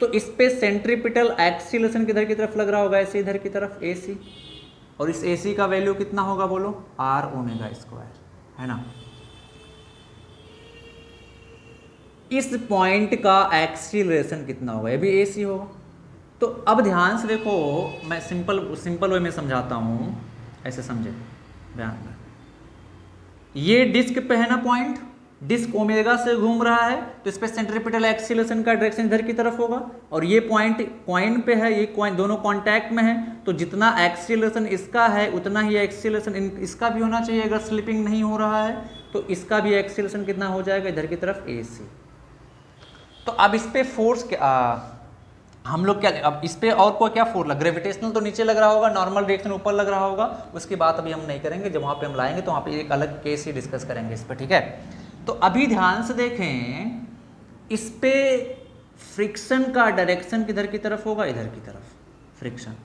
A: तो इस पे सेंट्रीपिटल एक्सीलरेशन किधर की तरफ लग रहा होगा, ऐसे इधर की तरफ, AC। और इस AC का वैल्यू कितना होगा, बोलो, आर ओमेगा स्क्वायर, है ना। इस पॉइंट का एक्सीलरेशन कितना होगा, ये भी AC होगा। तो अब ध्यान से देखो, मैं सिंपल वे में समझाता हूँ, ऐसे समझे ध्यान में। ये डिस्क पे है ना पॉइंट, डिस्क ओमेगा से घूम रहा है, तो इस पे सेंट्रीपिटल एक्सीलरेशन का डायरेक्शन इधर की तरफ होगा। और ये पॉइंट क्वाइन पे है, ये क्वाइन दोनों कांटेक्ट में है, तो जितना एक्सीलरेशन इसका है उतना ही एक्सीलरेशन इसका भी होना चाहिए। अगर स्लिपिंग नहीं हो रहा है तो इसका भी एक्सीलरेशन कितना हो जाएगा, इधर की तरफ, AC। तो अब इस पे फोर्स हम लोग क्या, अब इस पे और कोई क्या फोर्स लग, ग्रेविटेशनल तो नीचे लग रहा होगा, नॉर्मल डायरेक्शन ऊपर लग रहा होगा। उसकी बात अभी हम नहीं करेंगे, जब वहाँ पे हम लाएंगे तो वहाँ पे एक अलग केस ही डिस्कस करेंगे इस पे, ठीक है। तो अभी ध्यान से देखें, इस पे फ्रिक्शन का डायरेक्शन किधर की तरफ होगा, इधर की तरफ फ्रिक्शन।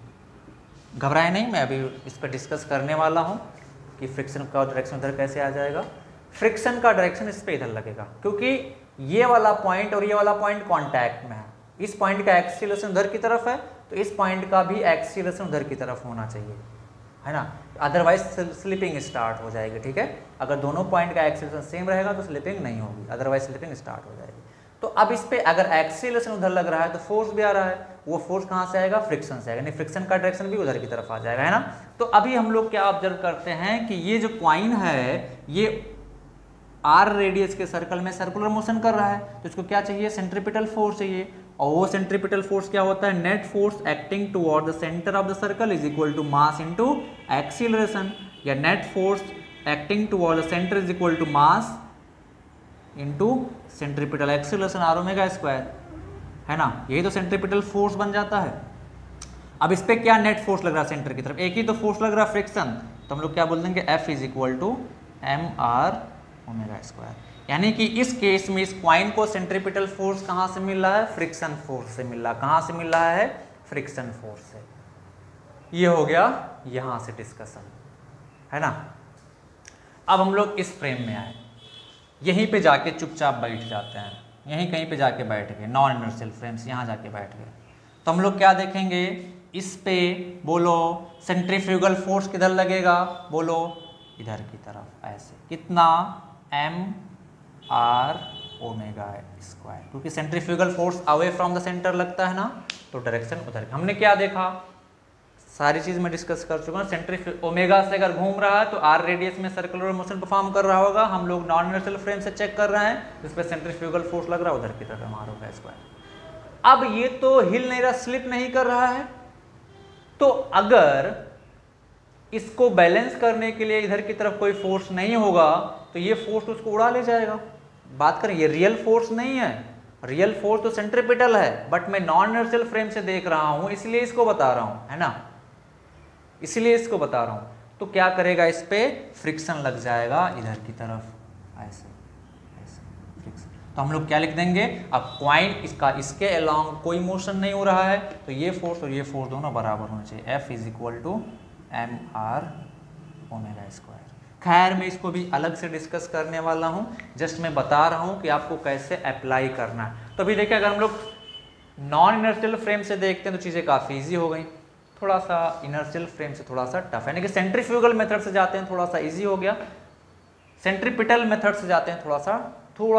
A: घबराए नहीं, मैं अभी इस पर डिस्कस करने वाला हूँ कि फ्रिक्शन का डायरेक्शन इधर कैसे आ जाएगा। फ्रिक्शन का डायरेक्शन इस पे इधर लगेगा, क्योंकि ये वाला पॉइंट और ये वाला पॉइंट कॉन्टैक्ट में है। इस पॉइंट का एक्सीलरेशन उधर की तरफ है, तो इस पॉइंट का भी एक्सीलरेशन उधर की तरफ होना चाहिए, है ना। अदरवाइज स्लिपिंग स्टार्ट हो जाएगी, ठीक है। अगर दोनों पॉइंट का एक्सीलरेशन सेम रहेगा तो स्लिपिंग नहीं होगी, अदरवाइज स्लिपिंग स्टार्ट हो जाएगी। तो अब इस पे अगर एक्सीलरेशन उधर लग रहा है तो फोर्स भी आ रहा है, वो फोर्स कहाँ से आएगा, फ्रिक्शन से आएगा, नहीं फ्रिक्शन का डायरेक्शन भी उधर की तरफ आ जाएगा, है ना। तो अभी हम लोग क्या ऑब्जर्व करते हैं कि ये जो क्वाइन है ये आर रेडियस के सर्कल में सर्कुलर मोशन कर रहा है, तो इसको क्या चाहिए, सेंट्रीपिटल फोर्स चाहिए। और वो सेंट्रीपिटल फोर्स क्या होता है, net force acting toward the centre of the circle is equal to mass into acceleration, या net force acting toward the centre is equal to mass into centripetal acceleration r omega square, है ना। यही तो centripetal force बन जाता है। अब इस पे क्या नेट फोर्स लग रहा है सेंटर की तरफ, एक ही तो फोर्स लग रहा है, फ्रिक्शन। तो हम लोग क्या बोल देंगे, F is equal to mr omega square. यानी कि इस केस में इस क्वाइन को सेंट्रीपिटल फोर्स कहाँ से मिल रहा है, फ्रिक्शन फोर्स से मिल रहा है। कहाँ से मिल रहा है, फ्रिक्शन फोर्स से। ये हो गया यहाँ से डिस्कशन, है ना। अब हम लोग इस फ्रेम में आए, यहीं पे जाके चुपचाप बैठ जाते हैं, यहीं कहीं पे जाके बैठ गए, नॉन इनर्शियल फ्रेम्स, यहाँ जाके बैठ गए। तो हम लोग क्या देखेंगे, इस पे बोलो सेंट्रीफ्यूगल फोर्स किधर लगेगा, बोलो इधर की तरफ, ऐसे कितना, mr ओमेगा स्क्वायर, क्योंकि centrifugal force away from the centre लगता है ना, तो डायरेक्शन उधर। हमने क्या देखा, सारी चीज मैं डिस्कस कर चुका हूँ। सेंट्रीफ्यूगल ओमेगा से अगर घूम रहा है तो आर रेडियस में सर्कुलर मोशन परफॉर्म कर रहा होगा। हम लोग नॉन इनर्शियल फ्रेम से चेक कर रहे हैं, जिस पे सेंट्रीफ्यूगल फोर्स लग रहा है उधर की तरफ mr ओमेगा स्क्वायर। अब ये तो हिल नहीं रहा, स्लिप नहीं कर रहा है, तो अगर इसको बैलेंस करने के लिए इधर की तरफ कोई फोर्स नहीं होगा तो ये फोर्स उसको उड़ा ले जाएगा। बात करें, ये रियल फोर्स नहीं है, रियल फोर्स तो सेंट्रीपिटल है, बट मैं नॉन इनर्शियल फ्रेम से देख रहा हूं, इसलिए इसको बता रहा हूं, है ना, इसलिए इसको बता रहा हूं। तो क्या करेगा, इस पे फ्रिक्शन लग जाएगा इधर की तरफ, ऐसे ऐसे फ्रिक्शन। तो हम लोग क्या लिख देंगे, अब क्वाइन इसका इसके अलोंग कोई मोशन नहीं हो रहा है, तो ये फोर्स और ये फोर्स दोनों बराबर होने चाहिए, F is equal to mr omega square. खैर मैं इसको भी अलग से डिस्कस करने वाला हूँ, जस्ट मैं बता रहा हूँ कि आपको कैसे अप्लाई करना है। तो अभी देखिए, अगर हम लोग नॉन इनर्शियल फ्रेम से देखते हैं तो चीज़ें काफ़ी ईजी हो गई, थोड़ा सा इनर्शियल फ्रेम से थोड़ा सा टफ है, यानी कि सेंट्रीफ्यूगल मेथड से जाते हैं थोड़ा सा ईजी हो गया, सेंट्रीपिटल मेथड से जाते हैं थोड़ा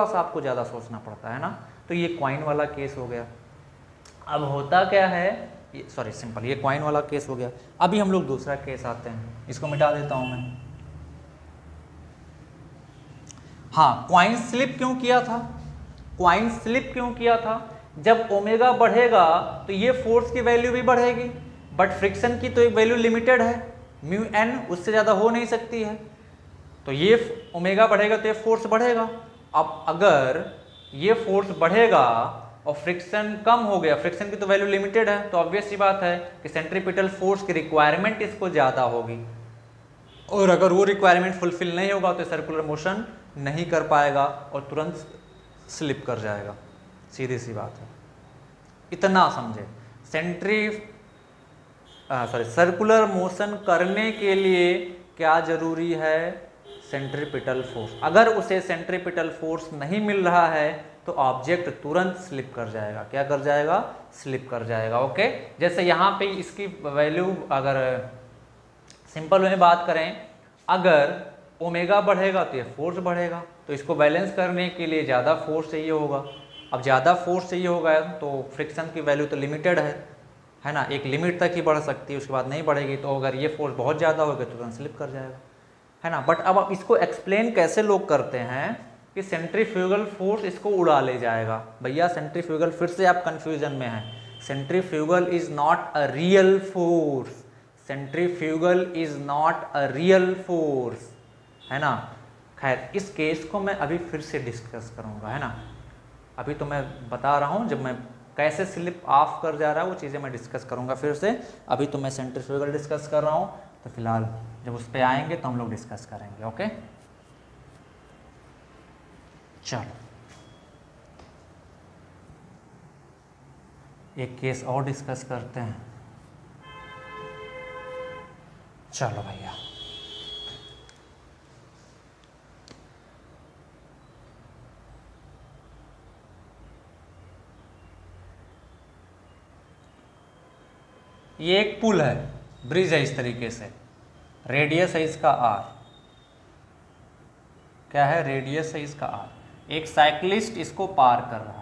A: सा आपको ज़्यादा सोचना पड़ता है ना। तो ये क्वाइन वाला केस हो गया। अब होता क्या है, सॉरी सिंपल, ये क्वाइन वाला केस हो गया। अभी हम लोग दूसरा केस आते हैं, इसको मिटा देता हूँ मैं। हाँ, क्वाइन स्लिप क्यों किया था, क्वाइन स्लिप क्यों किया था, जब ओमेगा बढ़ेगा तो ये फोर्स की वैल्यू भी बढ़ेगी, बट फ्रिक्शन की तो एक वैल्यू लिमिटेड है, म्यू एन, उससे ज़्यादा हो नहीं सकती है। तो ये ओमेगा बढ़ेगा तो ये फोर्स बढ़ेगा। अब अगर ये फोर्स बढ़ेगा और फ्रिक्शन कम हो गया, फ्रिक्शन की तो वैल्यू लिमिटेड है, तो ऑब्वियस सी बात है कि सेंट्रीपिटल फोर्स की रिक्वायरमेंट इसको ज़्यादा होगी, और अगर वो रिक्वायरमेंट फुलफिल नहीं होगा तो सर्कुलर मोशन नहीं कर पाएगा और तुरंत स्लिप कर जाएगा, सीधी सी बात है। इतना समझे, सर्कुलर मोशन करने के लिए क्या जरूरी है, सेंट्रीपिटल फोर्स। अगर उसे सेंट्रीपिटल फोर्स नहीं मिल रहा है तो ऑब्जेक्ट तुरंत स्लिप कर जाएगा, क्या कर जाएगा, स्लिप कर जाएगा। ओके, जैसे यहाँ पे इसकी वैल्यू अगर सिंपल में बात करें, अगर ओमेगा बढ़ेगा तो ये फोर्स बढ़ेगा, तो इसको बैलेंस करने के लिए ज़्यादा फोर्स चाहिए होगा। अब ज़्यादा फोर्स चाहिए होगा तो फ्रिक्शन की वैल्यू तो लिमिटेड है ना, एक लिमिट तक ही बढ़ सकती है, उसके बाद नहीं बढ़ेगी। तो अगर ये फोर्स बहुत ज़्यादा होगा तो तुरंत स्लिप कर जाएगा, है ना। बट अब आप इसको एक्सप्लेन कैसे लोग करते हैं कि सेंट्रीफ्यूगल फोर्स इसको उड़ा ले जाएगा। भैया सेंट्रीफ्यूगल, फिर से आप कंफ्यूजन में हैं, centrifugal is not a real force, centrifugal is not a real force, है ना। खैर इस केस को मैं अभी फिर से डिस्कस करूंगा, है ना। अभी तो मैं बता रहा हूं, जब मैं कैसे स्लिप ऑफ कर जा रहा है वो चीज़ें मैं डिस्कस करूंगा फिर से। अभी तो मैं सेंट्रीफ्यूगल डिस्कस कर रहा हूं, तो फिलहाल जब उस पर आएंगे तो हम लोग डिस्कस करेंगे। ओके, चलो एक केस और डिस्कस करते हैं। चलो भैया, ये एक पुल है, ब्रिज है, इस तरीके से रेडियस है इसका r, क्या है, रेडियस है इसका r। एक साइकिलिस्ट इसको पार कर रहा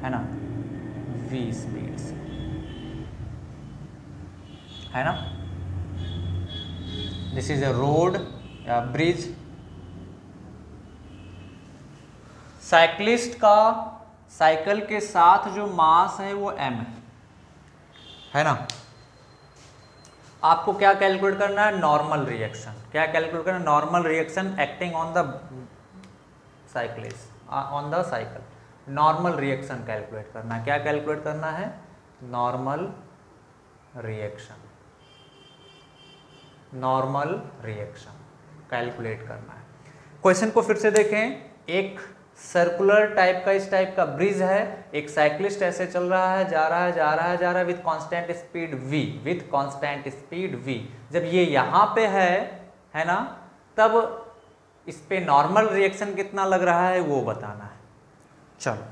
A: है ना, v स्पीड से, है ना। दिस इज अ रोड या ब्रिज। साइकिलिस्ट का साइकिल के साथ जो मास है वो m है ना। आपको क्या कैलकुलेट करना है, नॉर्मल रिएक्शन। क्या कैलकुलेट करना है, normal reaction acting on the cyclist, on the cycle. Normal reaction calculate करना है। क्या कैलकुलेट करना है, normal reaction, normal reaction calculate करना है। क्वेश्चन को फिर से देखें, एक सर्कुलर टाइप का, इस टाइप का ब्रिज है, एक साइकिलिस्ट ऐसे चल रहा है, जा रहा है जा रहा है जा रहा है with constant speed v, with constant speed v। जब ये यहाँ पे है ना, तब इस पे नॉर्मल रिएक्शन कितना लग रहा है वो बताना है। चलो,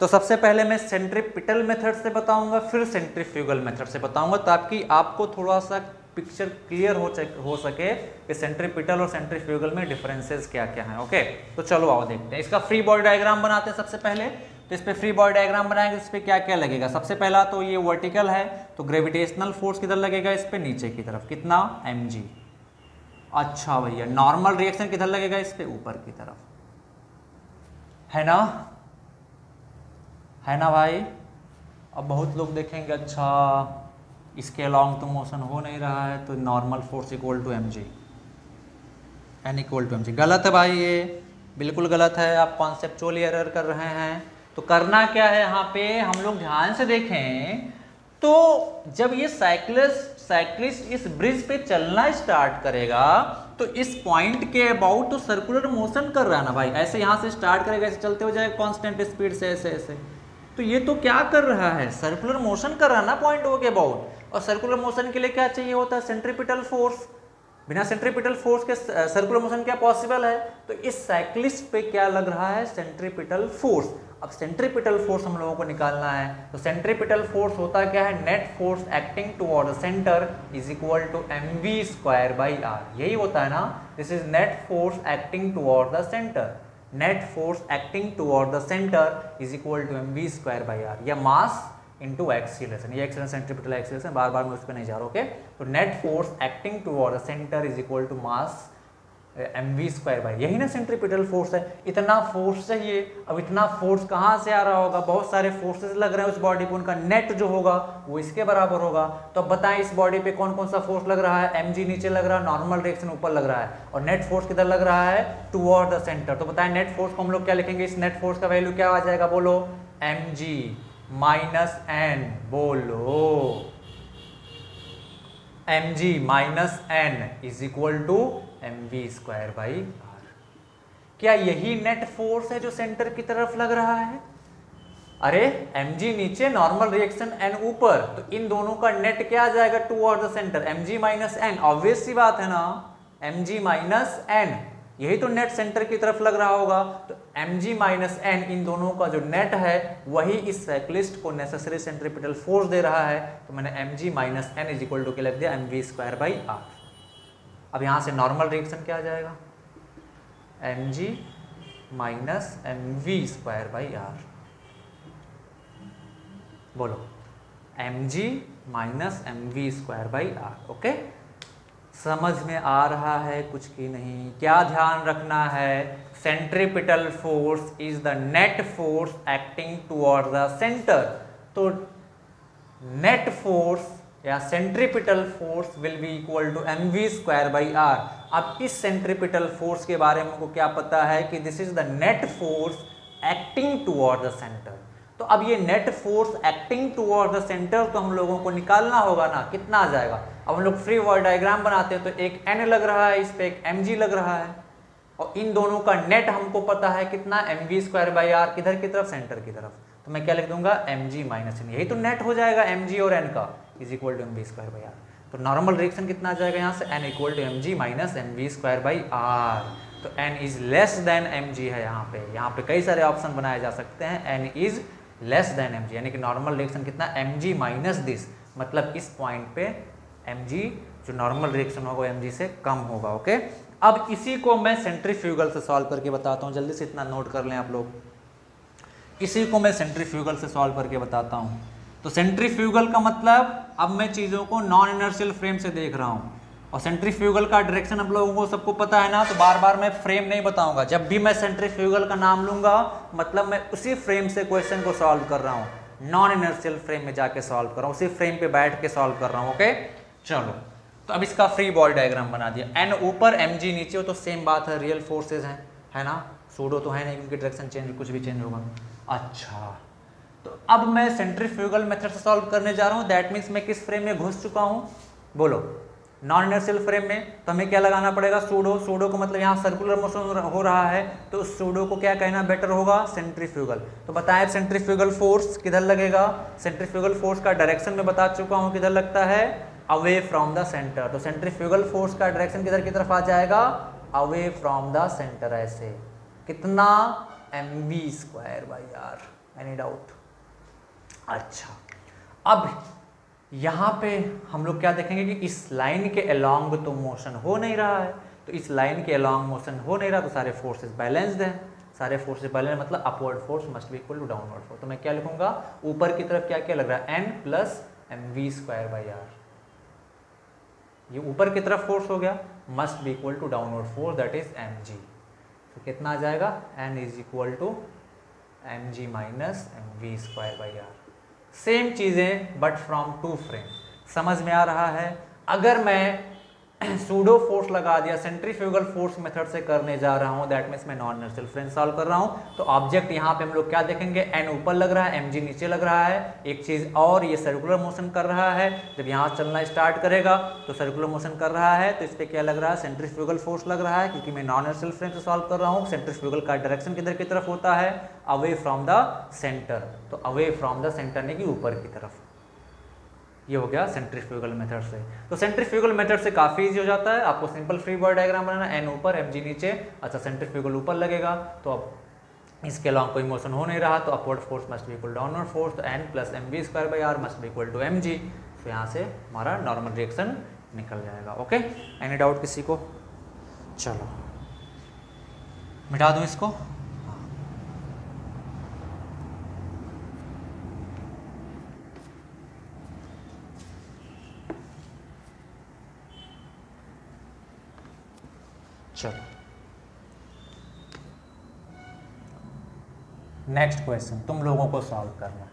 A: तो सबसे पहले मैं सेंट्रीपिटल मेथड से बताऊंगा, फिर सेंट्रीफ्यूगल मेथड से बताऊंगा, ताकि आपको थोड़ा सा पिक्चर क्लियर हो सके कि सेंट्रीपिटल और सेंट्रीफ्यूगल में डिफरेंसेस क्या क्या हैं। ओके, तो चलो आओ देखते हैं। इसका फ्री बॉडी डायग्राम बनाते हैं सबसे पहले। तो इस पे फ्री बॉडी डायग्राम बनाएंगे, इस पे क्या क्या लगेगा। सबसे पहला तो ये वर्टिकल है, तो ग्रेविटेशनल फोर्स किधर लगेगा, इस पे नीचे की तरफ, कितना, mg। अच्छा भैया, नॉर्मल रिएक्शन किधर लगेगा, इस पे ऊपर की तरफ, है ना, है ना भाई। अब बहुत लोग देखेंगे, अच्छा इसके अलॉन्ग तो मोशन हो नहीं रहा है, तो normal force equal to mg। N equal to M G. गलत है भाई, ये बिल्कुल गलत है, आप कॉन्सेप्चुअली एरर कर रहे हैं। तो करना क्या है यहाँ पे, हम लोग ध्यान से देखें तो जब ये साइक्लिस्ट इस ब्रिज पे चलना स्टार्ट करेगा तो इस पॉइंट के अबाउट तो सर्कुलर मोशन कर रहा है ना भाई, ऐसे यहाँ से स्टार्ट करेगा, ऐसे चलते हो जाएगा कांस्टेंट स्पीड से ऐसे ऐसे। तो ये तो क्या कर रहा है, सर्कुलर मोशन कर रहा है ना पॉइंट ओ के अबाउट। और सर्कुलर मोशन के लिए क्या चाहिए होता है, सेंट्रीपिटल फोर्स। बिना सेंट्रीपिटल फोर्स के सर्कुलर मोशन क्या पॉसिबल है। तो इस साइक्लिस्ट पे क्या लग रहा है, सेंट्रीपिटल फोर्स। अब सेंट्रीपिटल फोर्स हम लोगों को निकालना है, तो सेंट्रीपिटल फोर्स होता क्या है, net force acting toward the centre is equal to mv²/r। यही होता है ना, this is net force acting toward the centre. Net force acting toward the centre is equal to mv²/r, या मास इनटू एक्सीलरेशन। ये acceleration centripetal acceleration, बार बार मैं उस पर नहीं जा रहा, ओके। तो net force acting toward the centre is equal to mass mv², यही ना सेंट्रीपिटल फोर्स है। इतना फोर्स चाहिए, अब इतना फोर्स कहाँ से आ रहा होगा, बहुत सारे फोर्सेस लग रहे हैं उस बॉडी पे, उनका नेट जो होगा वो इसके बराबर होगा। तो अब बताएं इस बॉडी पे कौन कौन सा फोर्स लग रहा है, mg नीचे लग रहा है, नॉर्मल डायरेक्शन ऊपर लग रहा है, और नेट फोर्स किधर लग रहा है, टुवर्ड द सेंटर। तो बताएं नेट फोर्स को हम लोग क्या लिखेंगे, इस नेट फोर्स का वैल्यू क्या आ जाएगा, बोलो, mg माइनस n, बोलो mg minus n is equal to mv²/r। क्या यही नेट फोर्स है जो सेंटर की तरफ लग रहा है। अरे mg नीचे, नॉर्मल रिएक्शन n ऊपर, तो इन दोनों का नेट क्या आ जाएगा, toward the centre, mg minus n। Obvious सी बात है ना, mg माइनस n, यही तो नेट सेंटर की तरफ लग रहा होगा। तो mg माइनस n, इन दोनों का जो नेट है वही इस साइक्लिस्ट को नेसेसरी सेंट्रीपिटल फोर्स दे रहा है। तो मैंने mg minus n is equal to क्या लिख दिया, mv²/r। अब यहाँ से नॉर्मल रिएक्शन क्या आ जाएगा, mg माइनस mv²/r, बोलो, mg माइनस mv²/r। ओके, समझ में आ रहा है कुछ की नहीं। क्या ध्यान रखना है, centripetal force is the net force acting toward the centre. तो नेट फोर्स या centripetal force will be equal to mv²/r। अब इस सेंट्रीपिटल फोर्स के बारे में हमको क्या पता है कि this is the net force acting toward the centre. तो अब ये net force acting toward the centre तो हम लोगों को निकालना होगा ना, कितना आ जाएगा। अब हम लोग फ्री बॉडी डायग्राम बनाते हैं, तो एक n लग रहा है इस पे, एक mg लग रहा है, और इन दोनों का नेट हमको पता है कितना, mv²/r, किधर की तरफ, सेंटर की तरफ। तो मैं क्या लिख दूंगा, mg माइनस n, यही तो नेट हो जाएगा mg और n का, इज इक्वल टू mv²/r। तो नॉर्मल रिएक्शन कितना आ जाएगा यहाँ से, n equal to mg minus mv²/r। तो n is less than mg है यहाँ पे कई सारे ऑप्शन बनाए जा सकते हैं। n is less than mg, यानी कि नॉर्मल रिएक्शन कितना, mg माइनस दिस, मतलब इस पॉइंट पे mg जो नॉर्मल रिएक्शन होगा mg से कम होगा। ओके, अब इसी को मैं सेंट्रीफ्यूगल से सॉल्व करके बताता हूँ, जल्दी से इतना नोट कर लें आप लोग। इसी को मैं सेंट्रीफ्यूगल से सॉल्व करके बताता हूँ। तो सेंट्रीफ्यूगल का मतलब, अब मैं चीज़ों को नॉन इनर्शियल फ्रेम से देख रहा हूँ, और सेंट्रीफ्यूगल का डायरेक्शन आप लोगों को सबको पता है ना, तो बार बार मैं फ्रेम नहीं बताऊंगा। जब भी मैं सेंट्रीफ्यूगल का नाम लूंगा मतलब मैं उसी फ्रेम से क्वेश्चन को सॉल्व कर रहा हूँ, नॉन इनर्शियल फ्रेम में जाके सॉल्व कर रहा हूँ, उसी फ्रेम पे बैठ के सॉल्व कर रहा हूँ। ओके, चलो, तो अब इसका फ्री बॉडी डायग्राम बना दिया। एन ऊपर mg नीचे हो तो सेम बात है, रियल फोर्सेज हैं, है ना, सूडो तो है नहीं क्योंकि डायरेक्शन चेंज, कुछ भी चेंज होगा। अच्छा, तो अब मैं सेंट्रीफ्यूगल मेथड से सॉल्व करने जा रहा हूँ। दैट मीन्स मैं किस फ्रेम में घुस चुका हूँ, बोलो, नॉन इनर्शियल फ्रेम में। तो हमें क्या लगाना पड़ेगा, सूडो। सूडो को मतलब यहाँ सर्कुलर मोशन हो रहा है, तो उस सूडो को क्या कहना बेटर होगा, सेंट्रीफ्यूगल। तो बताएं सेंट्रीफ्यूगल फोर्स किधर लगेगा। सेंट्रीफ्यूगल फोर्स का डायरेक्शन में बता चुका हूँ किधर लगता है, अवे फ्रॉम द सेंटर। तो सेंट्रीफ्यूगल फोर्स का डायरेक्शन किधर की तरफ आ जाएगा, अवे फ्रॉम द सेंटर। ऐसे कितना, mv²/r। Any doubt. अच्छा, अब यहाँ पे हम लोग क्या देखेंगे कि इस लाइन के अलोंग तो मोशन हो नहीं रहा है, तो इस लाइन के अलोंग मोशन हो नहीं रहा, तो सारे फोर्सेस बैलेंस्ड हैं। सारे फोर्सेस बैलेंस मतलब upward force must be equal to downward force. तो मैं क्या लिखूंगा, ऊपर की तरफ क्या क्या लग रहा है, n प्लस mv²/r। ये ऊपर की तरफ फोर्स हो गया, must be equal to downward force, that is mg। तो कितना आ जाएगा, n is equal to mg minus mv²/r। Same चीजें बट फ्रॉम टू फ्रेम। समझ में आ रहा है। अगर मैं सूडो फोर्स लगा दिया, सेंट्रीफ्यूगल फोर्स मेथड से करने जा रहा हूँ, दैट मीन्स मैं नॉन इनर्शियल फ्रेंच सॉल्व कर रहा हूँ। तो ऑब्जेक्ट यहाँ पे हम लोग क्या देखेंगे, एन ऊपर लग रहा है, mg नीचे लग रहा है। एक चीज और, ये सर्कुलर मोशन कर रहा है, जब यहाँ चलना स्टार्ट करेगा तो सर्कुलर मोशन कर रहा है, तो इस पर क्या लग रहा है, सेंट्रीफ्यूगल फोर्स लग रहा है, क्योंकि मैं नॉन इनर्शियल फ्रेम से सॉल्व कर रहा हूँ। सेंट्रीफ्यूगल का डायरेक्शन किधर की तरफ होता है, अवे फ्रॉम द सेंटर, तो अवे फ्रॉम द सेंटर यानी कि ऊपर की तरफ। ये हो गया सेंट्रीफ्यूगल मेथड से। तो सेंट्रीफ्यूगल मेथड से काफी इजी हो जाता है, आपको सिंपल फ्री बॉडी डायग्राम बनाना, एन ऊपर mg नीचे। अच्छा, सेंट्रीफ्यूगल ऊपर लगेगा तो अब इसके अलॉन्ग कोई मोशन हो नहीं रहा, तो upward force must be equal downward force, तो n plus mv square by R must be equal to mg। तो यहाँ से हमारा नॉर्मल रिएक्शन निकल जाएगा। ओके, एनी डाउट किसी को? चलो मिटा दूँ इसको। चलो नेक्स्ट क्वेश्चन तुम लोगों को सॉल्व करना है।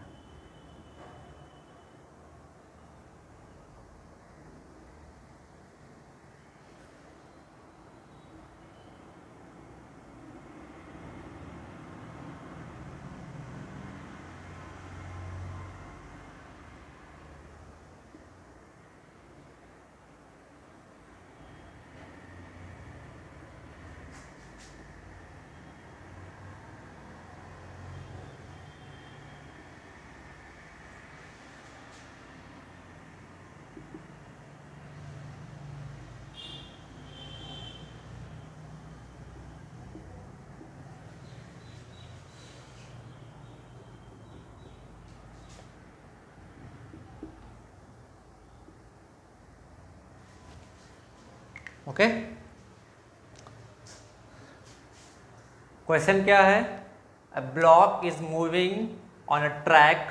A: ओके, क्वेश्चन क्या है, a block is moving on a track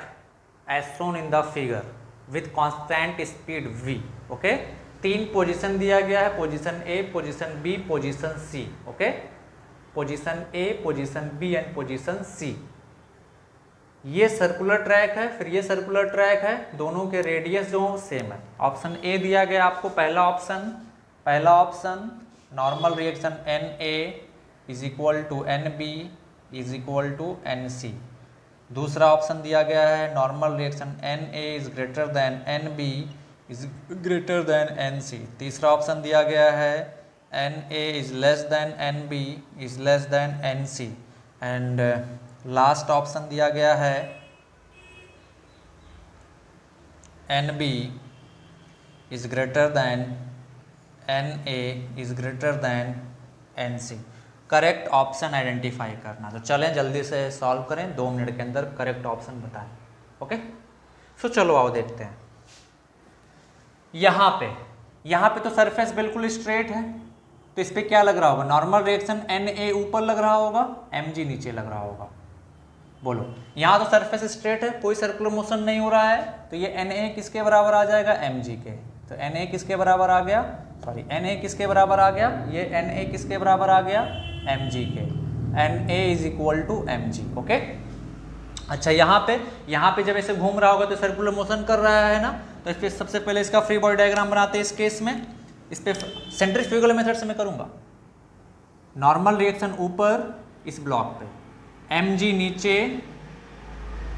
A: as shown in the figure with constant speed v। Okay, तीन पोजीशन दिया गया है, position A, position B, position C. Okay, position A, position B and position C. ये circular track है, फिर ये circular track है, दोनों के रेडियस जो सेम है। ऑप्शन ए दिया गया आपको, पहला option normal reaction N A is equal to N B is equal to N C. दूसरा ऑप्शन दिया गया है normal reaction N A is greater than N B is greater than N C. तीसरा option दिया गया है N A is less than N B is less than N C. And last option दिया गया है N B is greater than N A is greater than N C. Correct option identify करना। तो चलें जल्दी से सॉल्व करें, 2 minute के अंदर करेक्ट ऑप्शन बताएं। ओके, सो चलो आओ देखते हैं। यहाँ पे तो सरफेस बिल्कुल स्ट्रेट है, तो इस पर क्या लग रहा होगा, नॉर्मल रिएक्शन एन ए ऊपर लग रहा होगा, mg नीचे लग रहा होगा। बोलो, यहाँ तो सरफेस स्ट्रेट है, कोई सर्कुलर मोशन नहीं हो रहा है, तो ये एन ए किसके बराबर आ जाएगा, mg के। तो एन ए किसके बराबर आ गया, सॉरी एन ए किसके बराबर आ गया, ये एन ए किसके बराबर आ गया, mg के। N A is equal to mg। Okay, अच्छा यहाँ पे जब ऐसे घूम रहा होगा तो सर्कुलर मोशन कर रहा है ना, तो इस पर सबसे पहले इसका फ्री बॉडी डायग्राम बनाते हैं। इस केस में इस पे सेंट्रीफ्यूगल मेथड से मैं करूंगा। नॉर्मल रिएक्शन ऊपर इस ब्लॉक पे, mg नीचे।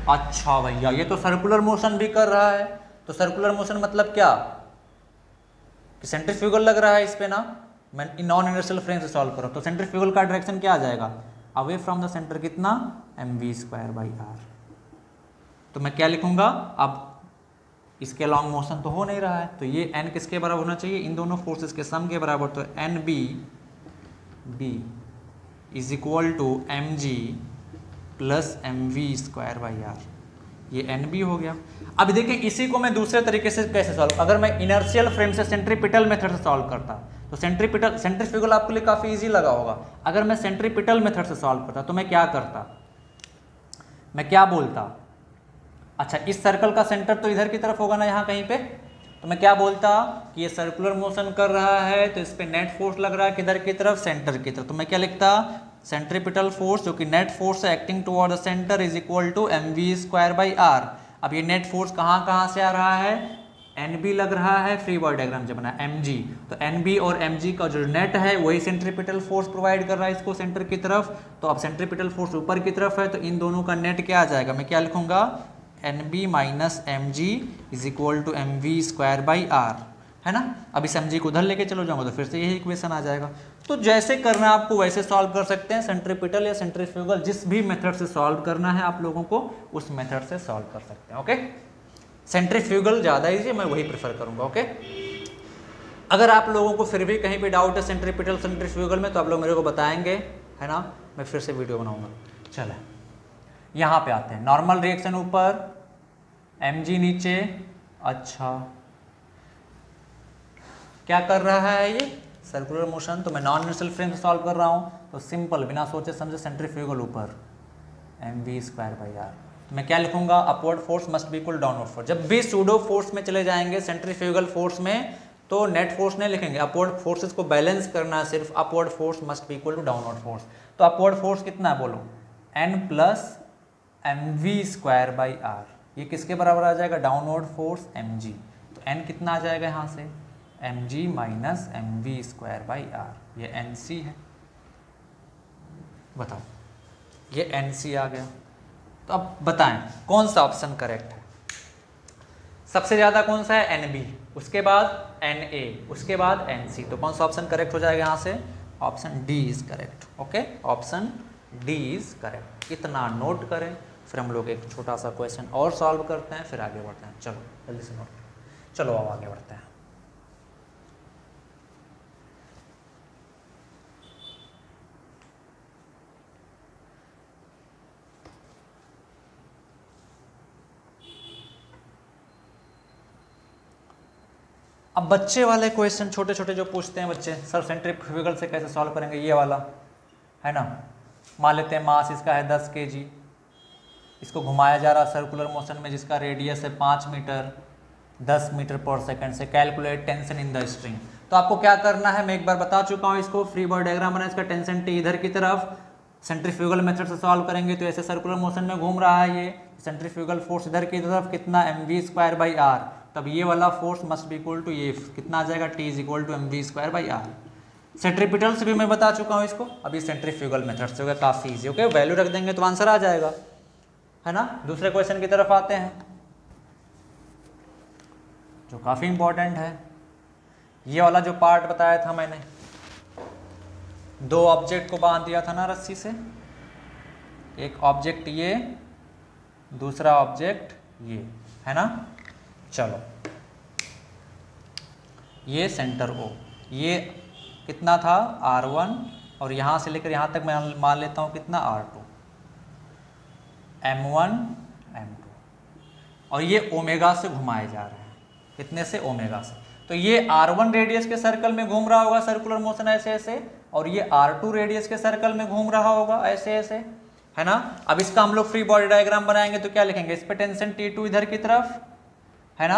A: अच्छा भैया, ये तो सर्कुलर मोशन भी कर रहा है, तो सर्कुलर मोशन मतलब क्या कि सेंट्रीफ्यूगल लग रहा है इस पे ना। मैं नॉन इनर्शियल फ्रेम से सॉल्व कर रहा हूं, तो सेंट्रीफ्यूगल का डायरेक्शन क्या आ जाएगा, अवे फ्रॉम द सेंटर कितना, mv स्क्वायर बाई आर। तो मैं क्या लिखूंगा, अब इसके लॉन्ग मोशन तो हो नहीं रहा है, तो ये n किसके बराबर होना चाहिए, इन दोनों फोर्सेस के सम के बराबर। तो N B is equal to mg plus mv square by R. ये NB हो गया। अब देखिए इसी को मैं दूसरे तरीके से कैसे सॉल्व, अगर मैं इनर्शियल फ्रेम से सेंट्रीपिटल मेथड से सॉल्व करता, तो सेंट्रीफ्यूगल आपके लिए काफ़ी इजी लगा होगा। अगर मैं सेंट्रीपिटल मेथड से सॉल्व करता तो मैं क्या करता, मैं क्या बोलता, अच्छा इस सर्कल का सेंटर तो इधर की तरफ होगा ना यहाँ कहीं पे, तो मैं क्या बोलता कि ये सर्कुलर मोशन कर रहा है, तो इस पर नेट फोर्स लग रहा है किधर की तरफ, सेंटर की तरफ। तो मैं क्या लिखता, सेंट्रीपिटल फोर्स जो कि नेट फोर्स है acting toward the centre is equal to mv square by R. अब ये नेट फोर्स कहाँ से आ रहा है, NB लग रहा है, फ्री बॉडी डायग्राम जब बना mg, तो NB और mg का जो नेट है वही सेंट्रीपिटल फोर्स प्रोवाइड कर रहा है इसको सेंटर की तरफ। तो अब सेंट्रीपिटल फोर्स ऊपर की तरफ है, तो इन दोनों का नेट क्या आ जाएगा, मैं क्या लिखूंगा, NB minus mg is equal to mv²/r, है ना। अब इस mg को उधर लेके चलो जाऊंगा तो फिर से यही इक्वेशन आ जाएगा। तो जैसे करना है आपको वैसे सॉल्व कर सकते हैं, सेंट्रीपिटल या सेंट्रीफ्यूगल जिस भी मेथड से सॉल्व करना है आप लोगों को उस मेथड से सॉल्व कर सकते हैं। ओके, सेंट्रीफ्यूगल ज़्यादा ईजी, मैं वही प्रेफर करूंगा। ओके, अगर आप लोगों को फिर भी कहीं भी डाउट है सेंट्रीपिटल सेंट्रीफ्यूगल में तो आप लोग मेरे को बताएंगे, है ना, मैं फिर से वीडियो बनाऊंगा। चले यहाँ पे आते हैं, नॉर्मल रिएक्शन ऊपर, mg नीचे। अच्छा, क्या कर रहा है ये, सर्कुलर मोशन, तो मैं नॉन यूनिवर्सल फ्रेम से सॉल्व कर रहा हूँ, तो सिंपल बिना सोचे समझे सेंट्रीफ्यूगल ऊपर mv²/r, मैं क्या लिखूंगा, upward force must be equal downward force. जब भी सूडो फोर्स में चले जाएंगे सेंट्रीफ्यूगल फोर्स में तो नेट फोर्स नहीं लिखेंगे, अपवर्ड फोर्सेस को बैलेंस करना है, सिर्फ upward force must be equal to downward force. तो अपवर्ड फोर्स कितना है बोलो, n प्लस mv²/r, ये किसके बराबर आ जाएगा, डाउनवर्ड फोर्स mg, तो n कितना आ जाएगा यहाँ से, mg माइनस mv²/r, ये nc है। बताओ, ये nc आ गया। तो अब बताएं कौन सा ऑप्शन करेक्ट है, सबसे ज़्यादा कौन सा है, NB, उसके बाद NA, उसके बाद NC, तो कौन सा ऑप्शन करेक्ट हो जाएगा यहाँ से, option D is correct. Okay, option D is correct. इतना नोट करें, फिर हम लोग एक छोटा सा क्वेश्चन और सॉल्व करते हैं, फिर आगे बढ़ते हैं। चलो जल्दी से नोट, चलो अब आगे बढ़ते हैं। अब बच्चे वाले क्वेश्चन छोटे छोटे जो पूछते हैं बच्चे, सर सेंट्रीफ्यूगल से कैसे सॉल्व करेंगे, ये वाला है ना। मान लेते हैं मास इसका है 10 kg, इसको घुमाया जा रहा है सर्कुलर मोशन में जिसका रेडियस है 5 मीटर, 10 मीटर पर सेकंड से, calculate tension in the string. तो आपको क्या करना है, मैं एक बार बता चुका हूँ इसको, फ्री बॉडी डायग्राम बना, इसका टेंशन T इधर की तरफ, सेंट्रीफ्यूगल मेथड से सॉल्व करेंगे तो ऐसे सर्कुलर मोशन में घूम रहा है ये, सेंट्रीफ्यूगल फोर्स इधर की तरफ कितना, mv²/r, तब ये वाला force must be equal to ये कितना आ जाएगा, T is equal to mv²/r। Centripetal से भी मैं बता चुका हूँ इसको, अभी सेंट्रीफ्यूगल मेथड से होगा, काफ़ी इजी। ओके, वैल्यू रख देंगे तो आंसर आ जाएगा, है ना। दूसरे क्वेश्चन की तरफ आते हैं जो काफ़ी इंपॉर्टेंट है। ये वाला जो पार्ट बताया था मैंने, दो ऑब्जेक्ट को बांध दिया था ना रस्सी से, एक ऑब्जेक्ट ये, दूसरा ऑब्जेक्ट ये, है ना। चलो, ये सेंटर O, ये कितना था R1, और यहाँ से लेकर यहाँ तक मैं मान लेता हूँ कितना R2, M1 M2, और ये ओमेगा से घुमाए जा रहे हैं, कितने से, ओमेगा से। तो ये R1 रेडियस के सर्कल में घूम रहा होगा सर्कुलर मोशन ऐसे ऐसे, और ये R2 रेडियस के सर्कल में घूम रहा होगा ऐसे ऐसे, है ना। अब इसका हम लोग फ्री बॉडी डायग्राम बनाएंगे तो क्या लिखेंगे, इस पे टेंशन T2 इधर की तरफ, है ना।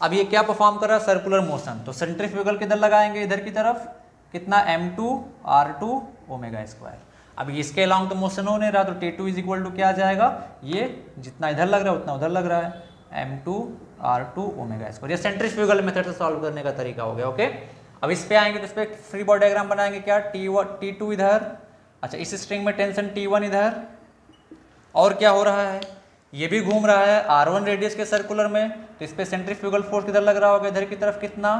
A: अब ये क्या परफॉर्म कर रहा है, सर्कुलर मोशन, तो सेंट्रीफ्यूगल किधर लगाएंगे, इधर की तरफ, कितना, M2 R2 ω²। अब इसके अलाउंग तो मोशन हो नहीं रहा, तो T2 इज इक्वल टू क्या आ जाएगा, ये जितना इधर लग रहा है उतना उधर लग रहा है, M2 R2 ω²। ये सेंट्रीफ्यूगल मेथड से सॉल्व करने का तरीका हो गया। ओके, अब इस पे आएंगे तो इस पे फ्री बॉडी डायग्राम बनाएंगे, क्या, T2 इधर, अच्छा इस स्ट्रिंग में टेंशन T1 इधर, और क्या हो रहा है, ये भी घूम रहा है R1 रेडियस के सर्कुलर में, तो इस पे सेंट्रीफ्यूगल फोर्स किधर लग रहा होगा, इधर की तरफ, कितना,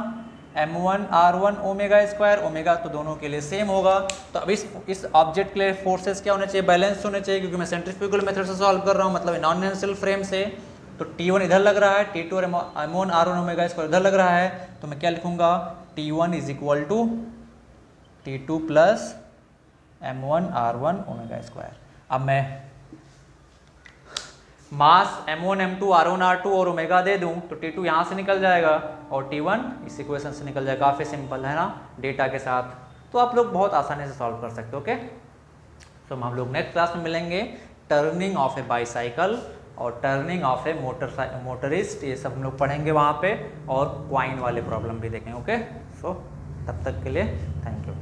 A: M1 R1 ω², ओमेगा तो दोनों के लिए सेम होगा। तो अब इस ऑब्जेक्ट के लिए फोर्सेस क्या होने चाहिए, बैलेंस होने चाहिए, क्योंकि मैं सेंट्रीफ्यूगल मेथड से सॉल्व कर रहा हूँ, मतलब नॉन यूनिवर्सल फ्रेम से। तो T1 इधर लग रहा है, T2 और M1 R1 ω² इधर लग रहा है, तो मैं क्या लिखूंगा, T1 is equal to T2 plus M1 R1 ω²। अब मैं मास M1 M2 R1 R2 और ओमेगा दे दूं तो T2 यहाँ से निकल जाएगा और T1 इस इक्वेशन से निकल जाएगा। काफ़ी सिंपल है ना, डेटा के साथ तो आप लोग बहुत आसानी से सॉल्व कर सकते हो। ओके, तो हम लोग नेक्स्ट क्लास में मिलेंगे, टर्निंग ऑफ ए बाईसाइकिल और टर्निंग ऑफ ए मोटरिस्ट, ये सब हम लोग पढ़ेंगे वहाँ पे, और क्वाइन वाले प्रॉब्लम भी देखेंगे। ओके, सो तब तक के लिए थैंक यू।